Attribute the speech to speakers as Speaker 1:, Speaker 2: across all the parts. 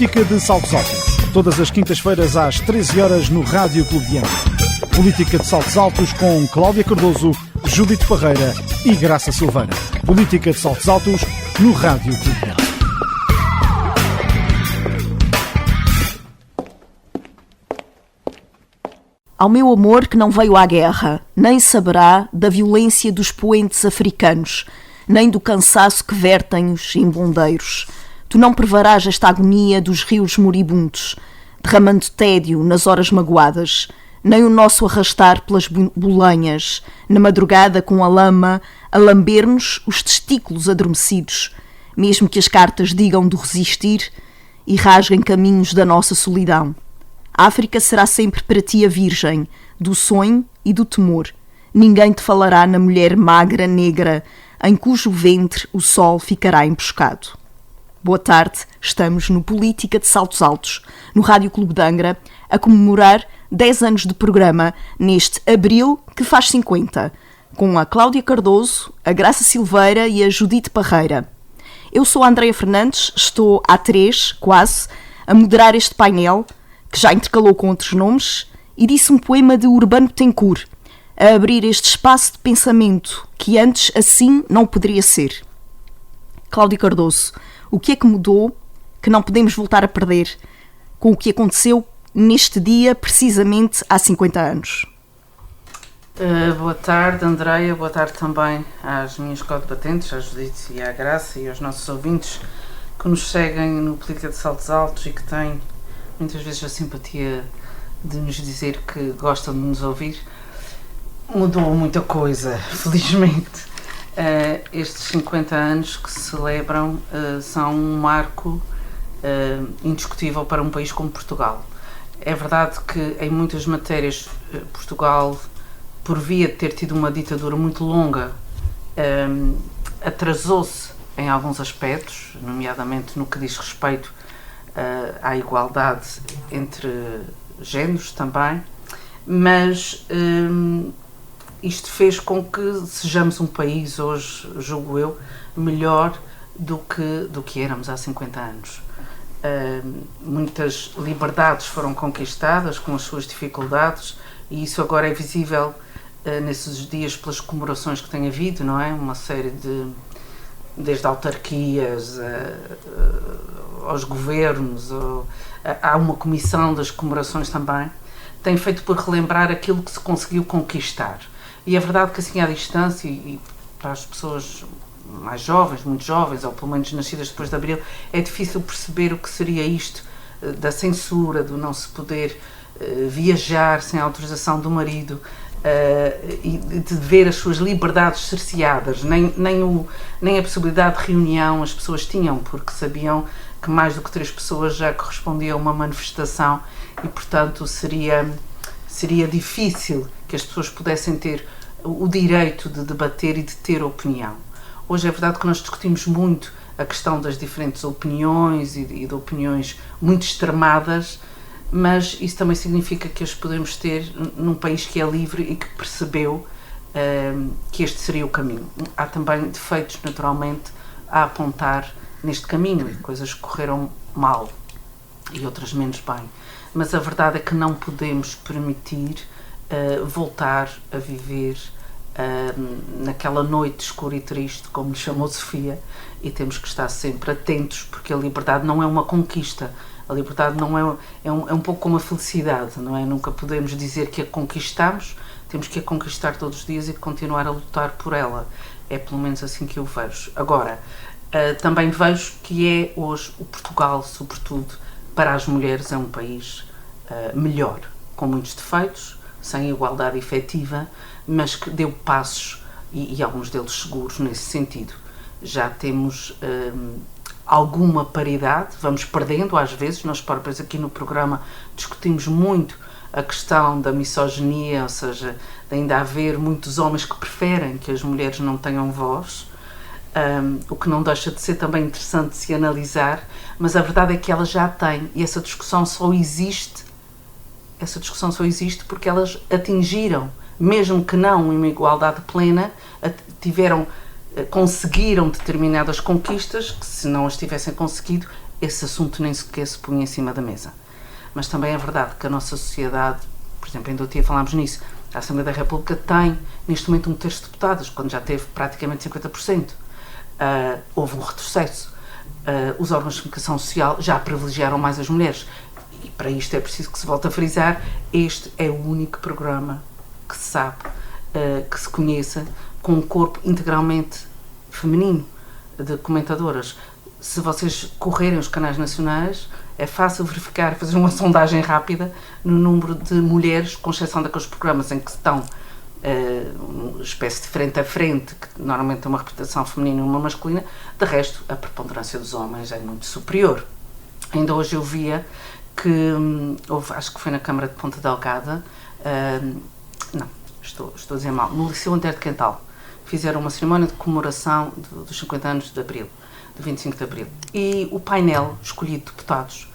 Speaker 1: Política de Saltos Altos. Todas as quintas-feiras às 13 horas no Rádio Clube de Angra. Política de Saltos Altos com Cláudia Cardoso, Judite Parreira e Graça Silveira. Política de Saltos Altos no Rádio Clube de Angra.
Speaker 2: Ao meu amor que não veio à guerra, nem saberá da violência dos poentes africanos, nem do cansaço que vertem os embondeiros. Tu não prevarás esta agonia dos rios moribundos, derramando tédio nas horas magoadas, nem o nosso arrastar pelas bolanhas, na madrugada com a lama, a lamber-nos os testículos adormecidos, mesmo que as cartas digam do resistir e rasguem caminhos da nossa solidão. A África será sempre para ti a virgem, do sonho e do temor. Ninguém te falará na mulher magra, negra, em cujo ventre o sol ficará emboscado. Boa tarde, estamos no Política de Saltos Altos, no Rádio Clube de Angra, a comemorar 10 anos de programa neste abril que faz 50, com a Cláudia Cardoso, a Graça Silveira e a Judite Parreira. Eu sou a Andreia Fernandes, estou há 3, quase, a moderar este painel, que já intercalou com outros nomes, e disse um poema de Urbano Betancourt, a abrir este espaço de pensamento que antes assim não poderia ser. Cláudia Cardoso, o que é que mudou que não podemos voltar a perder com o que aconteceu neste dia, precisamente há 50 anos?
Speaker 3: Boa tarde, Andreia, boa tarde também às minhas co-debatentes, à Judite e à Graça e aos nossos ouvintes que nos seguem no Política de Saltos Altos e que têm muitas vezes a simpatia de nos dizer que gostam de nos ouvir. Mudou muita coisa, felizmente. Estes 50 anos que se celebram são um marco indiscutível para um país como Portugal. É verdade que em muitas matérias Portugal, por via de ter tido uma ditadura muito longa, atrasou-se em alguns aspectos, nomeadamente no que diz respeito à igualdade entre géneros também, mas isto fez com que sejamos um país hoje, julgo eu, melhor do que éramos há 50 anos. Muitas liberdades foram conquistadas com as suas dificuldades e isso agora é visível nesses dias pelas comemorações que tem havido, não é? Uma série desde autarquias aos governos, há uma comissão das comemorações também, tem feito por relembrar aquilo que se conseguiu conquistar. E é verdade que assim à distância, e para as pessoas mais jovens, muito jovens, ou pelo menos nascidas depois de Abril, é difícil perceber o que seria isto da censura, do não se poder viajar sem a autorização do marido, e de ver as suas liberdades cerceadas. Nem a possibilidade de reunião as pessoas tinham, porque sabiam que mais do que 3 pessoas já correspondia a uma manifestação e, portanto, seria difícil que as pessoas pudessem ter o direito de debater e de ter opinião. Hoje é verdade que nós discutimos muito a questão das diferentes opiniões e de opiniões muito extremadas, mas isso também significa que as podemos ter num país que é livre e que percebeu que este seria o caminho. Há também defeitos, naturalmente, a apontar neste caminho, e coisas que correram mal e outras menos bem. Mas a verdade é que não podemos permitir voltar a viver naquela noite escura e triste, como lhe chamou Sofia, e temos que estar sempre atentos, porque a liberdade não é uma conquista. A liberdade não é um pouco como a felicidade, não é? Nunca podemos dizer que a conquistamos, temos que a conquistar todos os dias e continuar a lutar por ela. É pelo menos assim que eu vejo. Agora, também vejo que é hoje o Portugal, sobretudo, para as mulheres é um país melhor, com muitos defeitos, sem igualdade efetiva, mas que deu passos, e alguns deles seguros nesse sentido. Já temos alguma paridade, vamos perdendo às vezes, nós próprios aqui no programa discutimos muito a questão da misoginia, ou seja, de ainda haver muitos homens que preferem que as mulheres não tenham voz, o que não deixa de ser também interessante de se analisar, mas a verdade é que ela já tem, e essa discussão só existe porque elas atingiram, mesmo que não em uma igualdade plena, conseguiram determinadas conquistas que, se não as tivessem conseguido, esse assunto nem sequer se punha em cima da mesa. Mas também é verdade que a nossa sociedade, por exemplo, ainda outro dia falámos nisso, a Assembleia da República tem, neste momento, um terço de deputadas, quando já teve praticamente 50%. Houve um retrocesso. Os órgãos de comunicação social já privilegiaram mais as mulheres. E para isto é preciso que se volte a frisar, este é o único programa que se sabe, que se conheça, com um corpo integralmente feminino de comentadoras. Se vocês correrem os canais nacionais, é fácil verificar, fazer uma sondagem rápida no número de mulheres, com exceção daqueles programas em que estão uma espécie de frente a frente, que normalmente tem uma representação feminina e uma masculina. De resto, a preponderância dos homens é muito superior. Ainda hoje eu via que houve, acho que foi na Câmara de Ponta Delgada, não, estou a dizer mal, no Liceu Antero de Quental, fizeram uma cerimónia de comemoração dos 50 anos de Abril, de 25 de Abril, e o painel escolhido de deputados,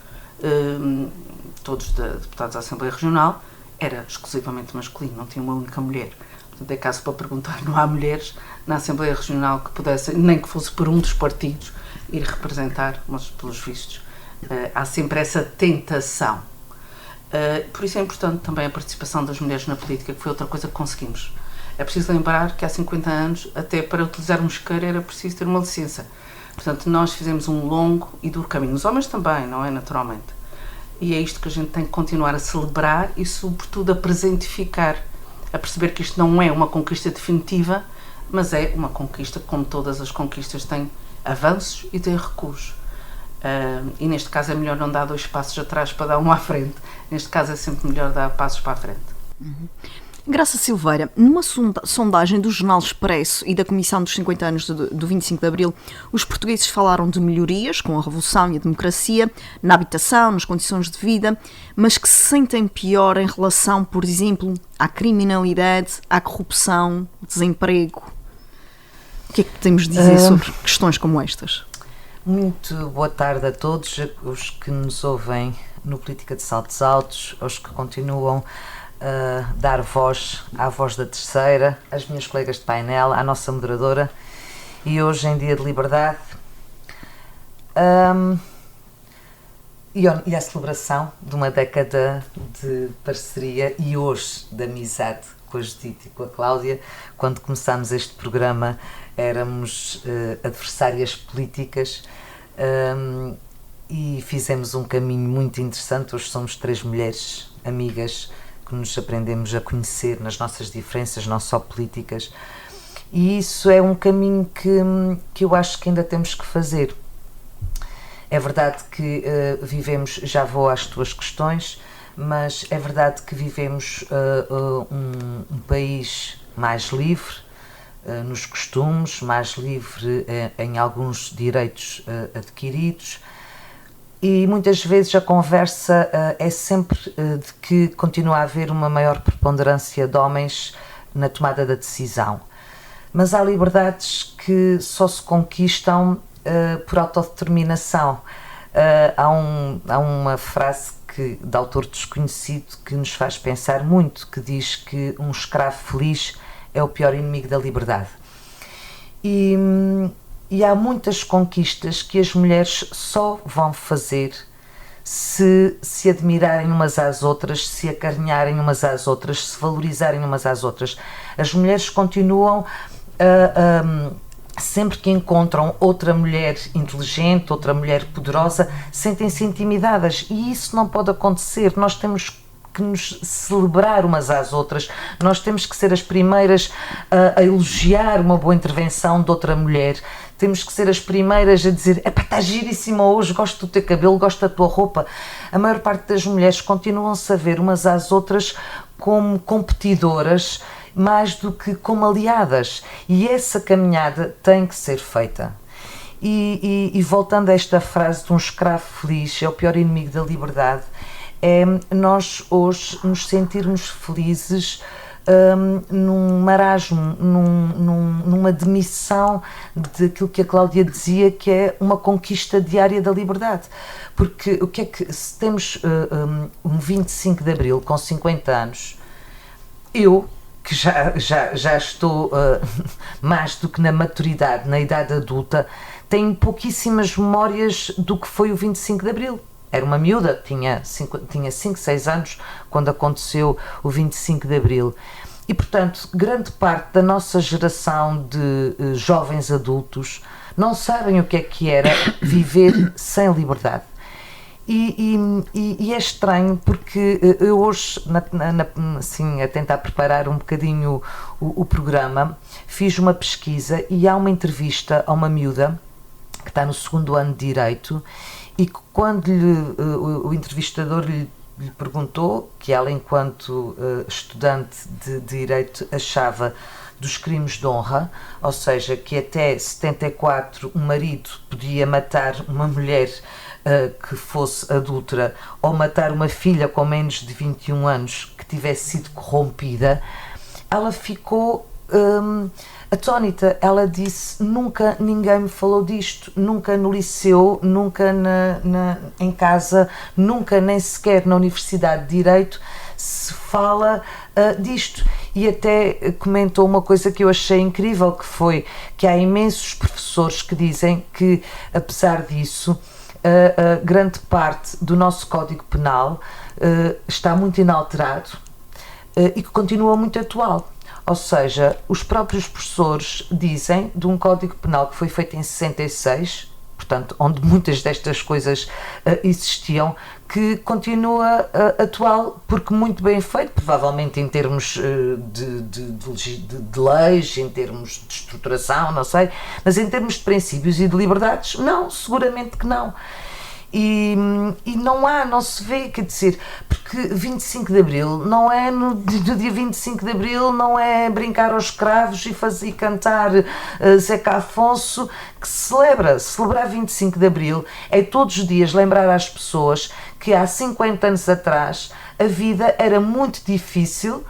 Speaker 3: todos deputados da Assembleia Regional, era exclusivamente masculino, não tinha uma única mulher. Portanto, é caso para perguntar, não há mulheres na Assembleia Regional que pudessem, nem que fosse por um dos partidos, ir representar, mas pelos vistos há sempre essa tentação. Por isso é importante também a participação das mulheres na política, que foi outra coisa que conseguimos. É preciso lembrar que há 50 anos, até para utilizar um isqueiro era preciso ter uma licença. Portanto, nós fizemos um longo e duro caminho. Os homens também, não é? Naturalmente. E é isto que a gente tem que continuar a celebrar e, sobretudo, a presentificar, a perceber que isto não é uma conquista definitiva, mas é uma conquista, como todas as conquistas, tem avanços e tem recuos. E neste caso é melhor não dar 2 passos atrás para dar um à frente. Neste caso é sempre melhor dar passos para a frente.
Speaker 2: Graça Silveira, numa sondagem do Jornal Expresso e da Comissão dos 50 anos do 25 de Abril, os portugueses falaram de melhorias com a revolução e a democracia, na habitação, nas condições de vida, mas que se sentem pior em relação, por exemplo, à criminalidade, à corrupção, desemprego. O que é que podemos dizer sobre questões como estas?
Speaker 4: Muito boa tarde a todos os que nos ouvem no Política de Saltos Altos, aos que continuam a dar voz à voz da terceira, às minhas colegas de painel, à nossa moderadora, e hoje em Dia de Liberdade e à celebração de uma década de parceria e hoje de amizade com a Judite e com a Cláudia. Quando começámos este programa éramos adversárias políticas e fizemos um caminho muito interessante. Hoje somos 3 mulheres amigas que nos aprendemos a conhecer nas nossas diferenças, não só políticas, e isso é um caminho que eu acho que ainda temos que fazer. É verdade que vivemos, já vou às tuas questões, mas é verdade que vivemos um país mais livre nos costumes, mais livre em alguns direitos adquiridos, e muitas vezes a conversa é sempre de que continua a haver uma maior preponderância de homens na tomada da decisão. Mas há liberdades que só se conquistam por autodeterminação. Há uma frase de autor desconhecido que nos faz pensar muito, que diz que um escravo feliz é o pior inimigo da liberdade. E há muitas conquistas que as mulheres só vão fazer se admirarem umas às outras, se acarinharem umas às outras, se valorizarem umas às outras. As mulheres continuam sempre que encontram outra mulher inteligente, outra mulher poderosa, sentem-se intimidadas, e isso não pode acontecer. Nós temos que nos celebrar umas às outras, nós temos que ser as primeiras a elogiar uma boa intervenção de outra mulher, temos que ser as primeiras a dizer: epá, está giríssima hoje, gosto do teu cabelo, gosto da tua roupa. A maior parte das mulheres continuam-se a ver umas às outras como competidoras, mais do que como aliadas, e essa caminhada tem que ser feita. E voltando a esta frase de um escravo feliz é o pior inimigo da liberdade, é nós hoje nos sentirmos felizes num marasmo, numa demissão daquilo que a Cláudia dizia, que é uma conquista diária da liberdade. Porque o que é que, se temos um 25 de Abril com 50 anos, eu, que já estou mais do que na maturidade, na idade adulta, têm pouquíssimas memórias do que foi o 25 de Abril. Era uma miúda, tinha 5, 6 anos quando aconteceu o 25 de Abril. E, portanto, grande parte da nossa geração de jovens adultos não sabem o que era viver sem liberdade. E é estranho porque eu hoje, assim, a tentar preparar um bocadinho o programa, fiz uma pesquisa e há uma entrevista a uma miúda que está no 2º ano de Direito e que quando o entrevistador lhe perguntou que ela, enquanto estudante de Direito, achava dos crimes de honra, ou seja, que até 74 um marido podia matar uma mulher que fosse adúltera ou matar uma filha com menos de 21 anos que tivesse sido corrompida, ela ficou atónita. Ela disse: nunca ninguém me falou disto, nunca no liceu, nunca em casa, nunca nem sequer na Universidade de Direito se fala disto. E até comentou uma coisa que eu achei incrível, que foi que há imensos professores que dizem que, apesar disso, grande parte do nosso Código Penal está muito inalterado e que continua muito atual. Ou seja, os próprios professores dizem de um Código Penal que foi feito em 66, portanto, onde muitas destas coisas existiam, que continua atual, porque muito bem feito, provavelmente em termos de leis, em termos de estruturação, não sei, mas em termos de princípios e de liberdades, não, seguramente que não. E não se vê, quer dizer, porque 25 de Abril não é no dia 25 de Abril, não é brincar aos escravos e cantar Zeca Afonso que celebrar 25 de Abril é todos os dias lembrar às pessoas que há 50 anos atrás a vida era muito difícil,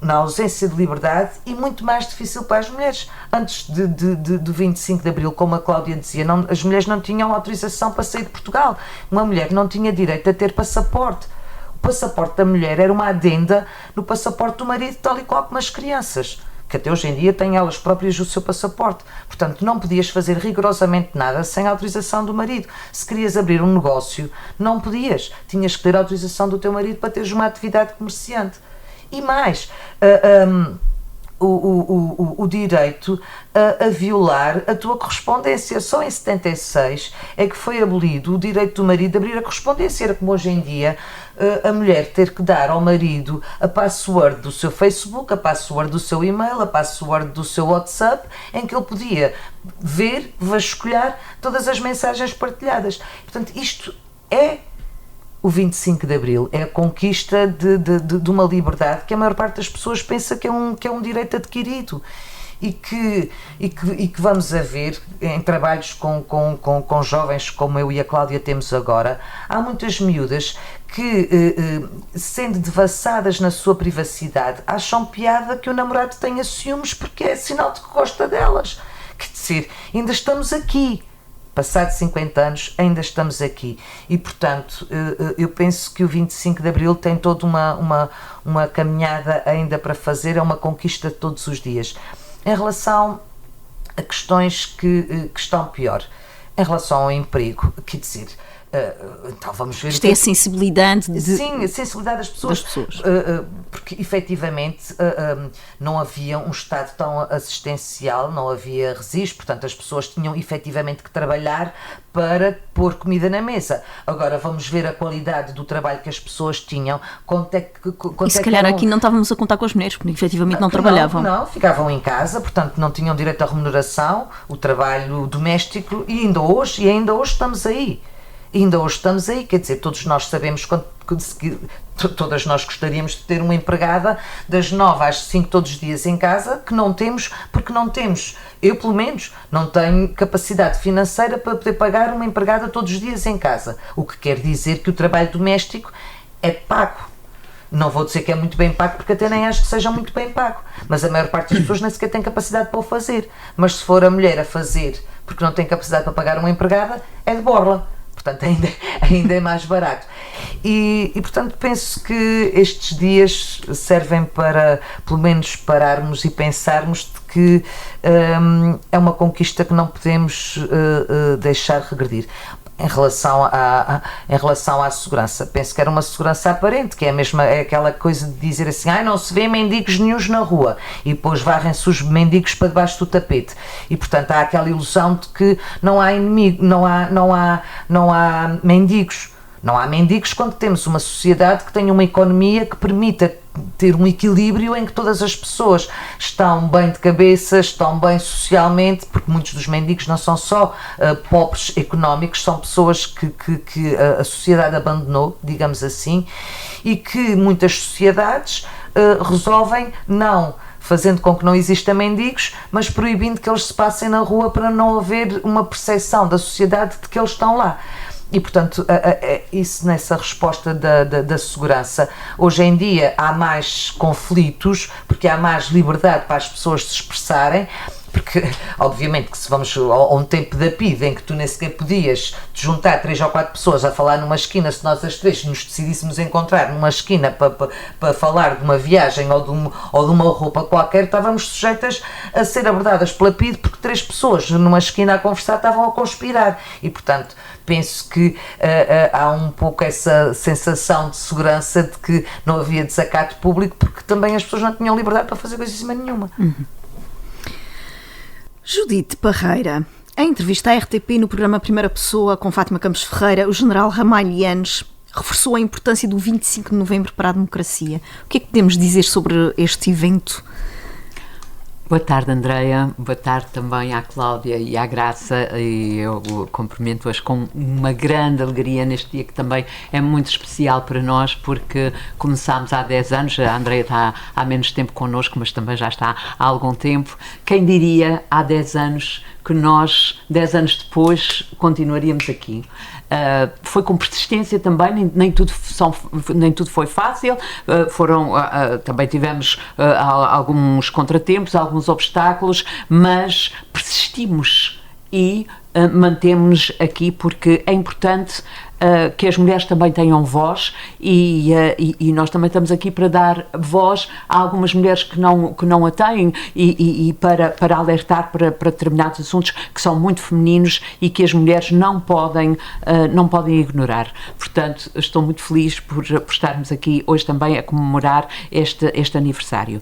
Speaker 4: na ausência de liberdade, e muito mais difícil para as mulheres. Antes do 25 de Abril, como a Cláudia dizia, as mulheres não tinham autorização para sair de Portugal. Uma mulher não tinha direito a ter passaporte. O passaporte da mulher era uma adenda no passaporte do marido, tal e qual como as crianças, que até hoje em dia têm elas próprias o seu passaporte. Portanto, não podias fazer rigorosamente nada sem autorização do marido. Se querias abrir um negócio, não podias. Tinhas que ter autorização do teu marido para teres uma atividade comerciante. E mais, o direito a violar a tua correspondência. Só em 76 é que foi abolido o direito do marido de abrir a correspondência. Era como hoje em dia a mulher ter que dar ao marido a password do seu Facebook, a password do seu e-mail, a password do seu WhatsApp, em que ele podia ver, vasculhar todas as mensagens partilhadas. Portanto, isto é o 25 de Abril, é a conquista de uma liberdade que a maior parte das pessoas pensa que é um direito adquirido e que vamos a ver em trabalhos com jovens como eu e a Cláudia temos agora. Há muitas miúdas que, sendo devassadas na sua privacidade, acham piada que o namorado tenha ciúmes porque é sinal de que gosta delas. Quer dizer, ainda estamos aqui. Passados 50 anos, ainda estamos aqui. E, portanto, eu penso que o 25 de Abril tem toda uma caminhada ainda para fazer, é uma conquista de todos os dias. Em relação a questões que estão pior, em relação ao emprego, quer dizer, então vamos ver.
Speaker 2: Isto é a sensibilidade
Speaker 4: Sim, a sensibilidade das pessoas. Porque efetivamente não havia um Estado tão assistencial, não havia registro, portanto as pessoas tinham efetivamente que trabalhar para pôr comida na mesa. Agora vamos ver a qualidade do trabalho que as pessoas tinham.
Speaker 2: E se calhar aqui não estávamos a contar com as mulheres, porque efetivamente não trabalhavam.
Speaker 4: Não, ficavam em casa, portanto não tinham direito à remuneração, o trabalho doméstico, e ainda hoje estamos aí. Quer dizer, todos nós sabemos todas nós gostaríamos de ter uma empregada das 9 às 5 todos os dias em casa, que não temos, porque não temos. Eu, pelo menos, não tenho capacidade financeira para poder pagar uma empregada todos os dias em casa. O que quer dizer que o trabalho doméstico é pago. Não vou dizer que é muito bem pago, porque até nem acho que seja muito bem pago. Mas a maior parte das pessoas nem sequer tem capacidade para o fazer. Mas se for a mulher a fazer porque não tem capacidade para pagar uma empregada, é de borla. Portanto, ainda é mais barato. E portanto penso que estes dias servem para pelo menos pararmos e pensarmos de que é uma conquista que não podemos deixar regredir. Em relação à segurança, penso que era uma segurança aparente, que é aquela coisa de dizer assim, não se vê mendigos nenhuns na rua, e depois varrem-se os mendigos para debaixo do tapete, e portanto há aquela ilusão de que não há inimigo, não há mendigos. Não há mendigos quando temos uma sociedade que tenha uma economia que permita ter um equilíbrio em que todas as pessoas estão bem de cabeça, estão bem socialmente, porque muitos dos mendigos não são só pobres económicos, são pessoas que a sociedade abandonou, digamos assim, e que muitas sociedades resolvem não fazendo com que não existam mendigos, mas proibindo que eles se passem na rua para não haver uma percepção da sociedade de que eles estão lá. E, portanto, isso nessa resposta da segurança. Hoje em dia há mais conflitos, porque há mais liberdade para as pessoas se expressarem, porque, obviamente, que se vamos a um tempo da PIDE em que tu nem sequer podias te juntar 3 ou 4 pessoas a falar numa esquina, se nós as 3 nos decidíssemos encontrar numa esquina para falar de uma viagem ou de uma roupa qualquer, estávamos sujeitas a ser abordadas pela PIDE porque 3 pessoas numa esquina a conversar estavam a conspirar. E, portanto, penso que há um pouco essa sensação de segurança de que não havia desacato público porque também as pessoas não tinham liberdade para fazer coisíssima nenhuma.
Speaker 2: Judite Parreira, em entrevista à RTP no programa Primeira Pessoa com Fátima Campos Ferreira, o general Ramalho Yanes reforçou a importância do 25 de novembro para a democracia. O que é que podemos dizer sobre este evento?
Speaker 5: Boa tarde, Andreia. Boa tarde também à Cláudia e à Graça, e eu cumprimento-as com uma grande alegria neste dia que também é muito especial para nós, porque começámos há 10 anos, a Andreia está há menos tempo connosco, mas também já está há algum tempo. Quem diria há 10 anos que nós, 10 anos depois, continuaríamos aqui? Foi com persistência também, nem tudo foi fácil, também tivemos alguns contratempos, alguns obstáculos, mas persistimos e mantemos-nos aqui porque é importante que as mulheres também tenham voz e nós também estamos aqui para dar voz a algumas mulheres que não a têm e para alertar para determinados assuntos que são muito femininos e que as mulheres não podem ignorar. Portanto, estou muito feliz por estarmos aqui hoje também a comemorar este aniversário.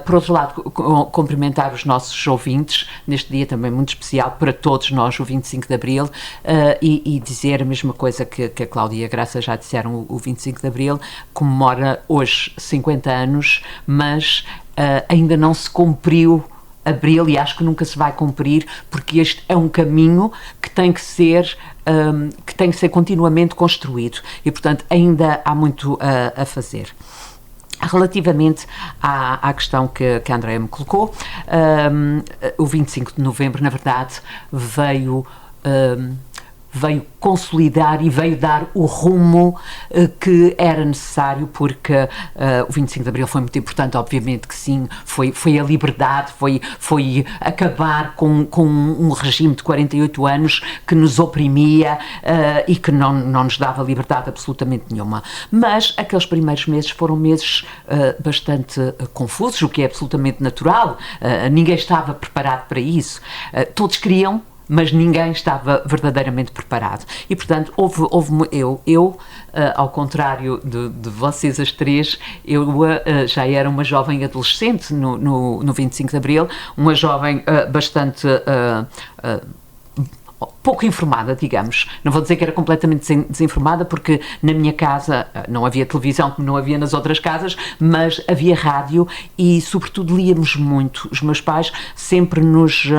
Speaker 5: Por outro lado, cumprimentar os nossos ouvintes neste dia também muito especial para todos nós, o 25 de Abril, e dizer a mesma coisa que a Cláudia e a Graça já disseram. O 25 de Abril comemora hoje 50 anos, mas ainda não se cumpriu Abril e acho que nunca se vai cumprir, porque este é um caminho que tem que ser continuamente construído e, portanto, ainda há muito a fazer. Relativamente à questão que a Andreia me colocou, o 25 de novembro, na verdade, veio consolidar e veio dar o rumo que era necessário, porque o 25 de Abril foi muito importante, obviamente que sim, foi a liberdade, foi acabar com um regime de 48 anos que nos oprimia e que não nos dava liberdade absolutamente nenhuma. Mas aqueles primeiros meses foram meses bastante confusos, o que é absolutamente natural, ninguém estava preparado para isso, todos queriam, mas ninguém estava verdadeiramente preparado. E, portanto, eu ao contrário de vocês as 3, eu já era uma jovem adolescente no 25 de Abril, uma jovem bastante pouco informada, digamos. Não vou dizer que era completamente desinformada, porque na minha casa não havia televisão como não havia nas outras casas, mas havia rádio e, sobretudo, líamos muito. Os meus pais sempre nos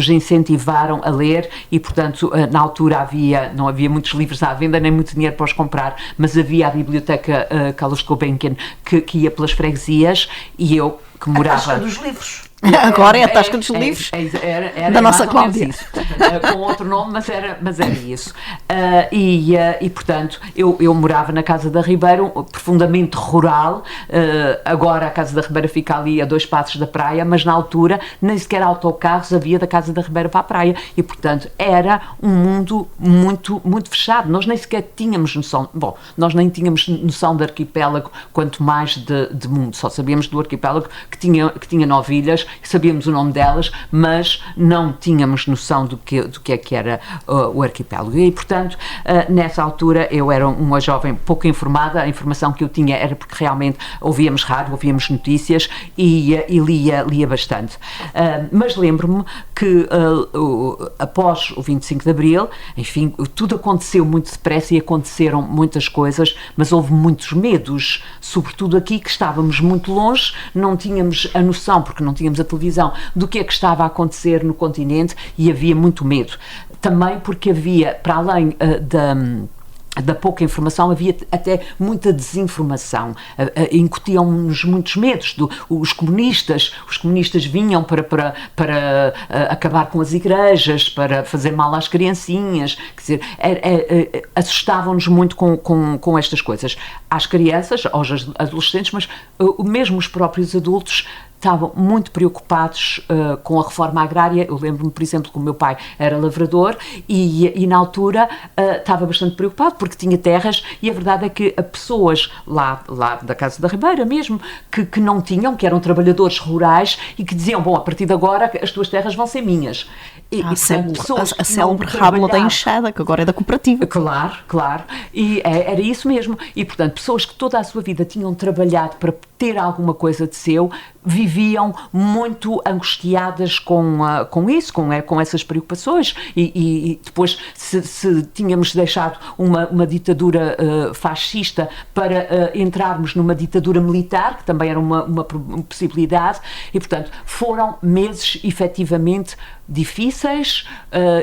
Speaker 5: incentivaram a ler e, portanto, na altura não havia muitos livros à venda, nem muito dinheiro para os comprar, mas havia a biblioteca Carlos Gulbenkian que ia pelas freguesias e eu que morava...
Speaker 4: A Tasca dos Livros.
Speaker 2: Agora é a Tasca dos Livros da nossa Cláudia.
Speaker 5: Com outro nome, mas era isso. Portanto, eu morava na Casa da Ribeira, profundamente rural. Agora a Casa da Ribeira fica ali a 2 passos da praia, mas na altura nem sequer autocarros havia da Casa da Ribeira para a praia. E, portanto, era um mundo muito, muito fechado. Nós nem sequer tínhamos noção. Bom, nós nem tínhamos noção de arquipélago, quanto mais de mundo. Só sabíamos do arquipélago que tinha 9 ilhas, sabíamos o nome delas, mas não tínhamos noção do que é que era o arquipélago. E, portanto, nessa altura eu era uma jovem pouco informada. A informação que eu tinha era porque realmente ouvíamos rádio, ouvíamos notícias e lia bastante. Mas lembro-me que após o 25 de Abril, enfim, tudo aconteceu muito depressa e aconteceram muitas coisas, mas houve muitos medos, sobretudo aqui que estávamos muito longe, não tínhamos a noção, porque não tínhamos a televisão, do que é que estava a acontecer no continente e havia muito medo. Também porque havia, para além da pouca informação, havia até muita desinformação, incutiam-nos muitos medos. Os comunistas vinham para acabar com as igrejas, para fazer mal às criancinhas, quer dizer, assustavam-nos muito com estas coisas. Às crianças, aos adolescentes, mas mesmo os próprios adultos estavam muito preocupados com a reforma agrária. Eu lembro-me, por exemplo, que o meu pai era lavrador e na altura estava bastante preocupado porque tinha terras, e a verdade é que pessoas lá da Casa da Ribeira mesmo, que não tinham, que eram trabalhadores rurais e que diziam, bom, a partir de agora as tuas terras vão ser minhas.
Speaker 2: A célebre Rábula da Enxada, que agora é da cooperativa.
Speaker 5: Claro. E era isso mesmo. E, portanto, pessoas que toda a sua vida tinham trabalhado para ter alguma coisa de seu, viviam muito angustiadas com isso, com essas preocupações. E depois, se tínhamos deixado uma ditadura fascista para entrarmos numa ditadura militar, que também era uma possibilidade, e, portanto, foram meses efetivamente difíceis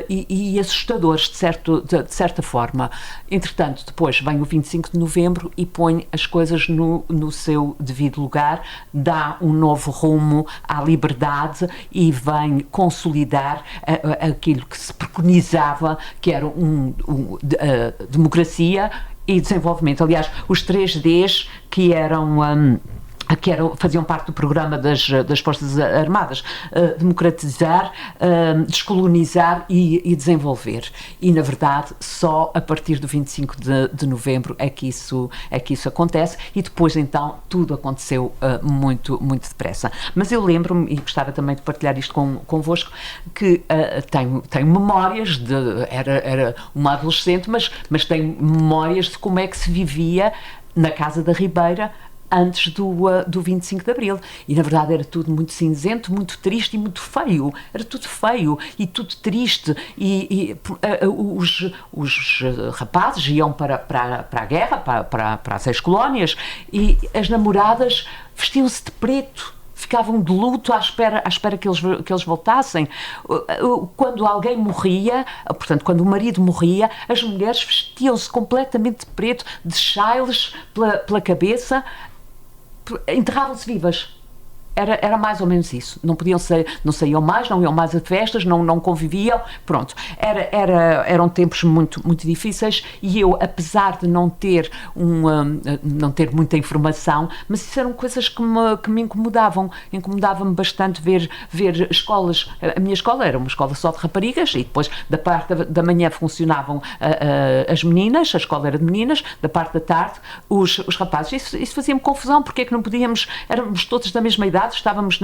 Speaker 5: e assustadores, de certa forma. Entretanto, depois vem o 25 de novembro e põe as coisas no seu devido lugar, dá um novo rumo à liberdade e vem consolidar aquilo que se preconizava, que era democracia e desenvolvimento. Aliás, os 3 Ds que faziam parte do programa das Forças Armadas, democratizar, descolonizar e desenvolver. E, na verdade, só a partir do 25 de novembro é que isso acontece, e depois, então, tudo aconteceu muito, muito depressa. Mas eu lembro-me, e gostava também de partilhar isto convosco, que tenho memórias era uma adolescente, mas tenho memórias de como é que se vivia na Casa da Ribeira antes do 25 de Abril. E, na verdade, era tudo muito cinzento, muito triste e muito feio. Era tudo feio e tudo triste. E os rapazes iam para a guerra, para as ex-colónias, e as namoradas vestiam-se de preto. Ficavam de luto à espera que eles voltassem. Quando alguém morria, portanto, quando o marido morria, as mulheres vestiam-se completamente de preto, de chales pela cabeça, enterravam-se vivas. Era mais ou menos isso. Não saíam mais, não iam mais a festas, não conviviam. Pronto. Eram tempos muito, muito difíceis, e eu, apesar de não ter muita informação, mas isso eram coisas que me incomodavam. Incomodava-me bastante ver escolas. A minha escola era uma escola só de raparigas, e depois, da parte da manhã, funcionavam as meninas, a escola era de meninas, da parte da tarde, os rapazes. Isso fazia-me confusão. Porque é que não podíamos, éramos todos da mesma idade, estávamos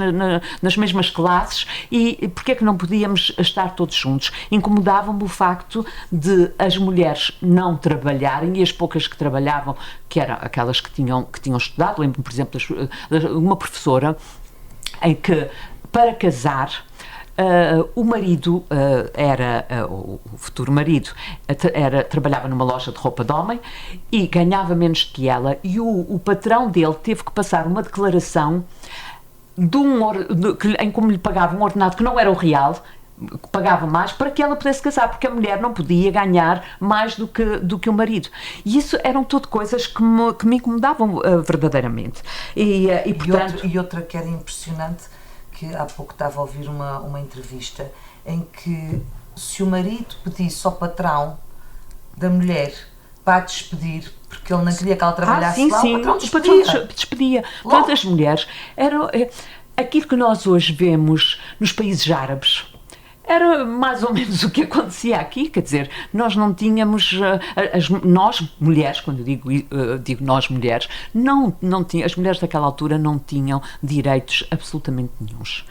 Speaker 5: nas mesmas classes, e porque é que não podíamos estar todos juntos? Incomodava-me o facto de as mulheres não trabalharem, e as poucas que trabalhavam, que eram aquelas que tinham estudado. Lembro-me, por exemplo, de uma professora em que, para casar, o marido o futuro marido trabalhava numa loja de roupa de homem e ganhava menos que ela, e o patrão dele teve que passar uma declaração em como lhe pagava um ordenado que não era o real, que pagava mais, para que ela pudesse casar, porque a mulher não podia ganhar mais do que o marido. E isso eram tudo coisas que me incomodavam verdadeiramente. Portanto,
Speaker 4: e outra que era impressionante, que há pouco estava a ouvir uma entrevista em que se o marido pedisse ao patrão da mulher para a despedir, porque ele não queria que ela trabalhasse lá,
Speaker 5: sim,
Speaker 4: o patrão
Speaker 5: despedia. Portanto, as mulheres eram aquilo que nós hoje vemos nos países árabes. Era mais ou menos o que acontecia aqui, quer dizer, nós não tínhamos, nós mulheres, quando eu digo nós mulheres, não as mulheres daquela altura não tinham direitos absolutamente nenhuns.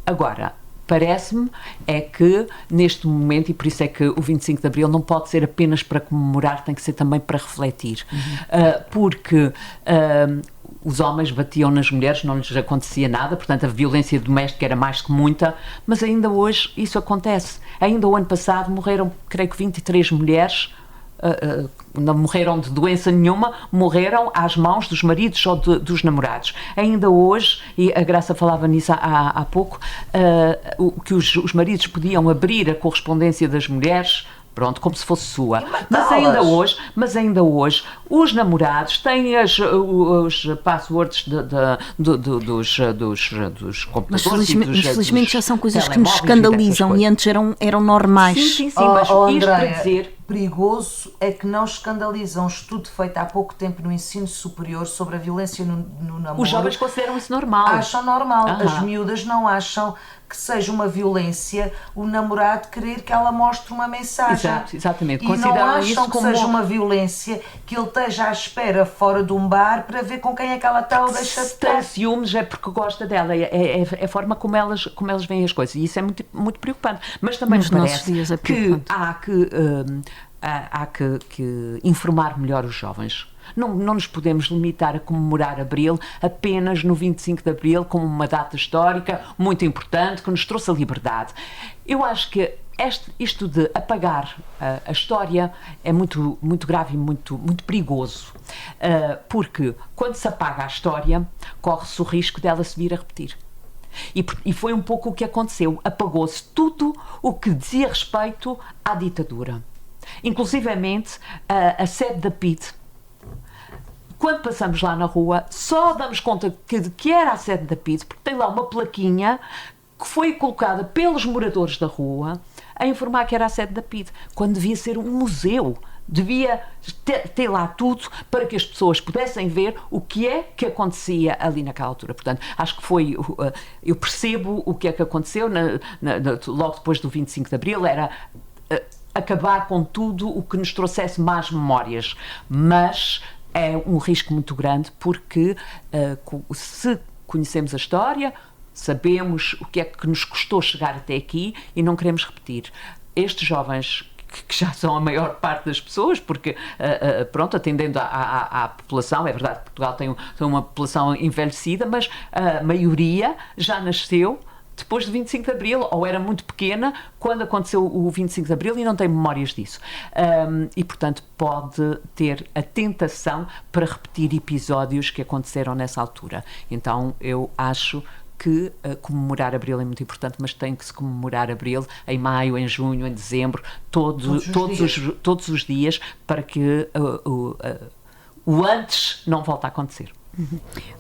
Speaker 5: Agora, parece-me é que neste momento, e por isso é que o 25 de Abril não pode ser apenas para comemorar, tem que ser também para refletir, porque os homens batiam nas mulheres, não lhes acontecia nada, portanto a violência doméstica era mais que muita, mas ainda hoje isso acontece. Ainda o ano passado morreram, creio que 23 mulheres, não morreram de doença nenhuma, morreram às mãos dos maridos ou dos namorados. Ainda hoje, e a Graça falava nisso há pouco, que os maridos podiam abrir a correspondência das mulheres, pronto, como se fosse sua. Mas ainda hoje, os namorados têm os passwords dos computadores.
Speaker 2: Mas felizmente já são coisas que nos escandalizam e antes eram normais.
Speaker 5: Sim, mas isto
Speaker 4: Andréia,
Speaker 5: para dizer...
Speaker 4: perigoso é que não escandaliza um estudo feito há pouco tempo no ensino superior sobre a violência no namoro.
Speaker 5: Os jovens consideram isso normal.
Speaker 4: Acham normal. As miúdas não acham que seja uma violência o namorado querer que ela mostre uma mensagem.
Speaker 5: Exatamente.
Speaker 4: E não acham que seja uma violência que ele esteja à espera fora de um bar para ver com quem é que ela está ou deixa de estar.
Speaker 5: Se tem ciúmes é porque gosta dela, é a forma como elas veem as coisas, e isso é muito, muito preocupante. Mas também me parece que há que informar melhor os jovens. Não nos podemos limitar a comemorar Abril apenas no 25 de Abril como uma data histórica muito importante que nos trouxe a liberdade. Eu acho que isto de apagar a história é muito, muito grave e muito, muito perigoso, porque quando se apaga a história corre-se o risco dela se vir a repetir. E foi um pouco o que aconteceu. Apagou-se tudo o que dizia respeito à ditadura. Inclusivamente a sede da PIDE. Quando passamos lá na rua, só damos conta que era a sede da PIDE, porque tem lá uma plaquinha que foi colocada pelos moradores da rua a informar que era a sede da PIDE, quando devia ser um museu. Devia ter lá tudo para que as pessoas pudessem ver o que é que acontecia ali naquela altura. Portanto, acho que foi... Eu percebo o que é que aconteceu logo depois do 25 de Abril, era... acabar com tudo o que nos trouxesse más memórias, mas é um risco muito grande porque se conhecemos a história, sabemos o que é que nos custou chegar até aqui e não queremos repetir. Estes jovens, que já são a maior parte das pessoas, porque, pronto, atendendo à população, é verdade que Portugal tem uma população envelhecida, mas a maioria já nasceu depois de 25 de Abril, ou era muito pequena quando aconteceu o 25 de Abril e não tem memórias disso. E, portanto, pode ter a tentação para repetir episódios que aconteceram nessa altura. Então, eu acho que comemorar Abril é muito importante, mas tem que se comemorar Abril em maio, em junho, em dezembro, todos os dias, para que o antes não volte a acontecer.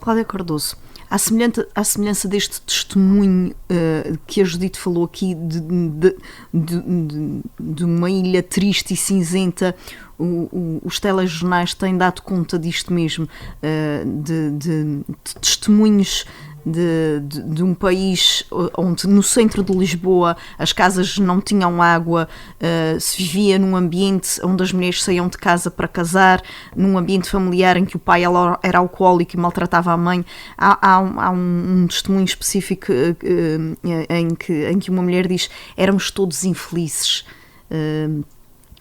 Speaker 2: Cláudia Cardoso, à semelhança deste testemunho que a Judite falou aqui de uma ilha triste e cinzenta, os telejornais têm dado conta disto mesmo, de testemunhos de um país onde no centro de Lisboa as casas não tinham água, se vivia num ambiente onde as mulheres saíam de casa para casar, num ambiente familiar em que o pai era alcoólico e maltratava a mãe. Há um testemunho específico em que uma mulher diz: éramos todos infelizes.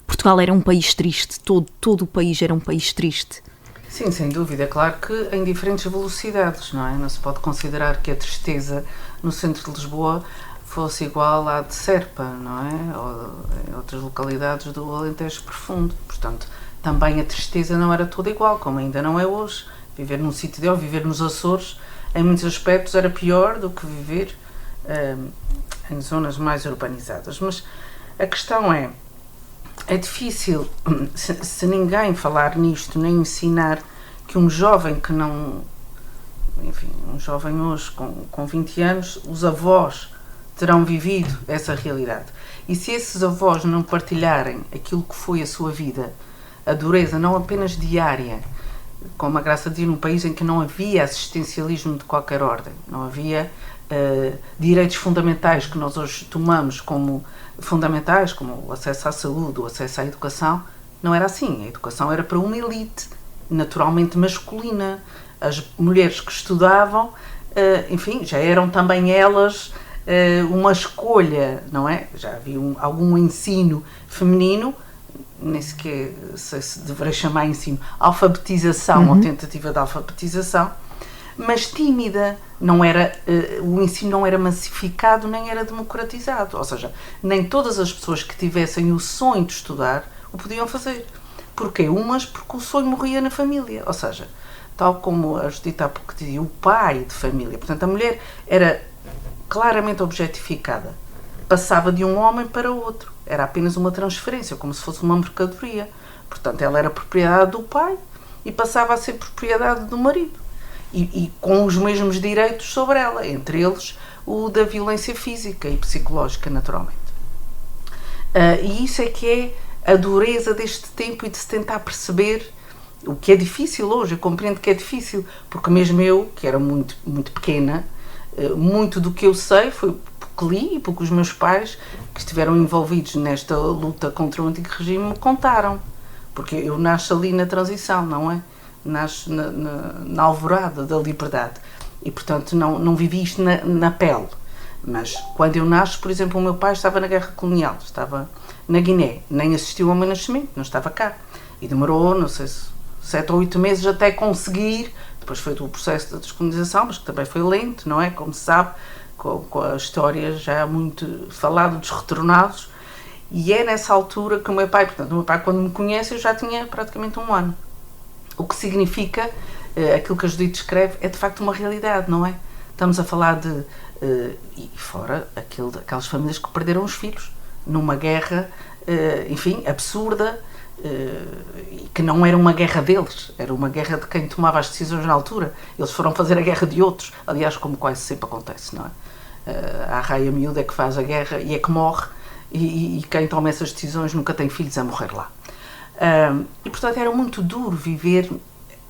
Speaker 2: Portugal era um país triste, todo o país era um país triste.
Speaker 3: Sim, sem dúvida. Claro que em diferentes velocidades, não é? Não se pode considerar que a tristeza no centro de Lisboa fosse igual à de Serpa, não é? Ou em outras localidades do Alentejo Profundo. Portanto, também a tristeza não era toda igual, como ainda não é hoje. Viver num sítio ou viver nos Açores, em muitos aspectos, era pior do que viver em zonas mais urbanizadas. Mas a questão é difícil, se ninguém falar nisto, nem ensinar que um jovem que enfim, um jovem hoje com 20 anos, os avós terão vivido essa realidade. E se esses avós não partilharem aquilo que foi a sua vida, a dureza não apenas diária, como a Graça diz, num país em que não havia assistencialismo de qualquer ordem, não havia direitos fundamentais que nós hoje tomamos como fundamentais, como o acesso à saúde, o acesso à educação, não era assim. A educação era para uma elite, naturalmente masculina. As mulheres que estudavam, enfim, já eram também elas uma escolha, não é? Já havia algum ensino feminino, nem sequer sei se deveria chamar ensino, alfabetização ou tentativa de alfabetização, mas tímida. Não era, o ensino não era massificado nem era democratizado, ou seja, nem todas as pessoas que tivessem o sonho de estudar o podiam fazer. Porquê? Umas porque o sonho morria na família, ou seja, tal como a Judita há pouco dizia, o pai de família. Portanto, a mulher era claramente objetificada, passava de um homem para outro, era apenas uma transferência, como se fosse uma mercadoria. Portanto, ela era propriedade do pai e passava a ser propriedade do marido. E com os mesmos direitos sobre ela, entre eles o da violência física e psicológica, naturalmente. E isso é que é a dureza deste tempo e de se tentar perceber o que é difícil hoje. Eu compreendo que é difícil, porque mesmo eu, que era muito, muito pequena, muito do que eu sei foi porque li e porque os meus pais, que estiveram envolvidos nesta luta contra o antigo regime, me contaram. Porque eu nasço ali na transição, não é? Nasço na alvorada da liberdade e, portanto, não vivi isto na pele. Mas quando eu nasço, por exemplo, o meu pai estava na guerra colonial, estava na Guiné, nem assistiu ao meu nascimento, não estava cá. E demorou, não sei se 7 ou 8 meses até conseguir. Depois foi o processo da descolonização, mas que também foi lento, não é? Como se sabe, com a história já muito falada dos retornados. E é nessa altura que o meu pai, portanto, o meu pai, quando me conhece, eu já tinha praticamente 1 ano. O que significa, aquilo que a Judite descreve, é de facto uma realidade, não é? Estamos a falar de, e fora, aquelas famílias que perderam os filhos numa guerra, enfim, absurda, e que não era uma guerra deles, era uma guerra de quem tomava as decisões na altura. Eles foram fazer a guerra de outros, aliás, como quase sempre acontece, não é? A raia miúda é que faz a guerra e é que morre, e quem toma essas decisões nunca tem filhos a morrer lá. E portanto era muito duro viver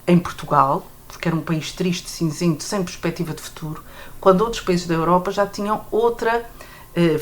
Speaker 3: em Portugal, porque era um país triste, cinzento, sem perspectiva de futuro, quando outros países da Europa já tinham outra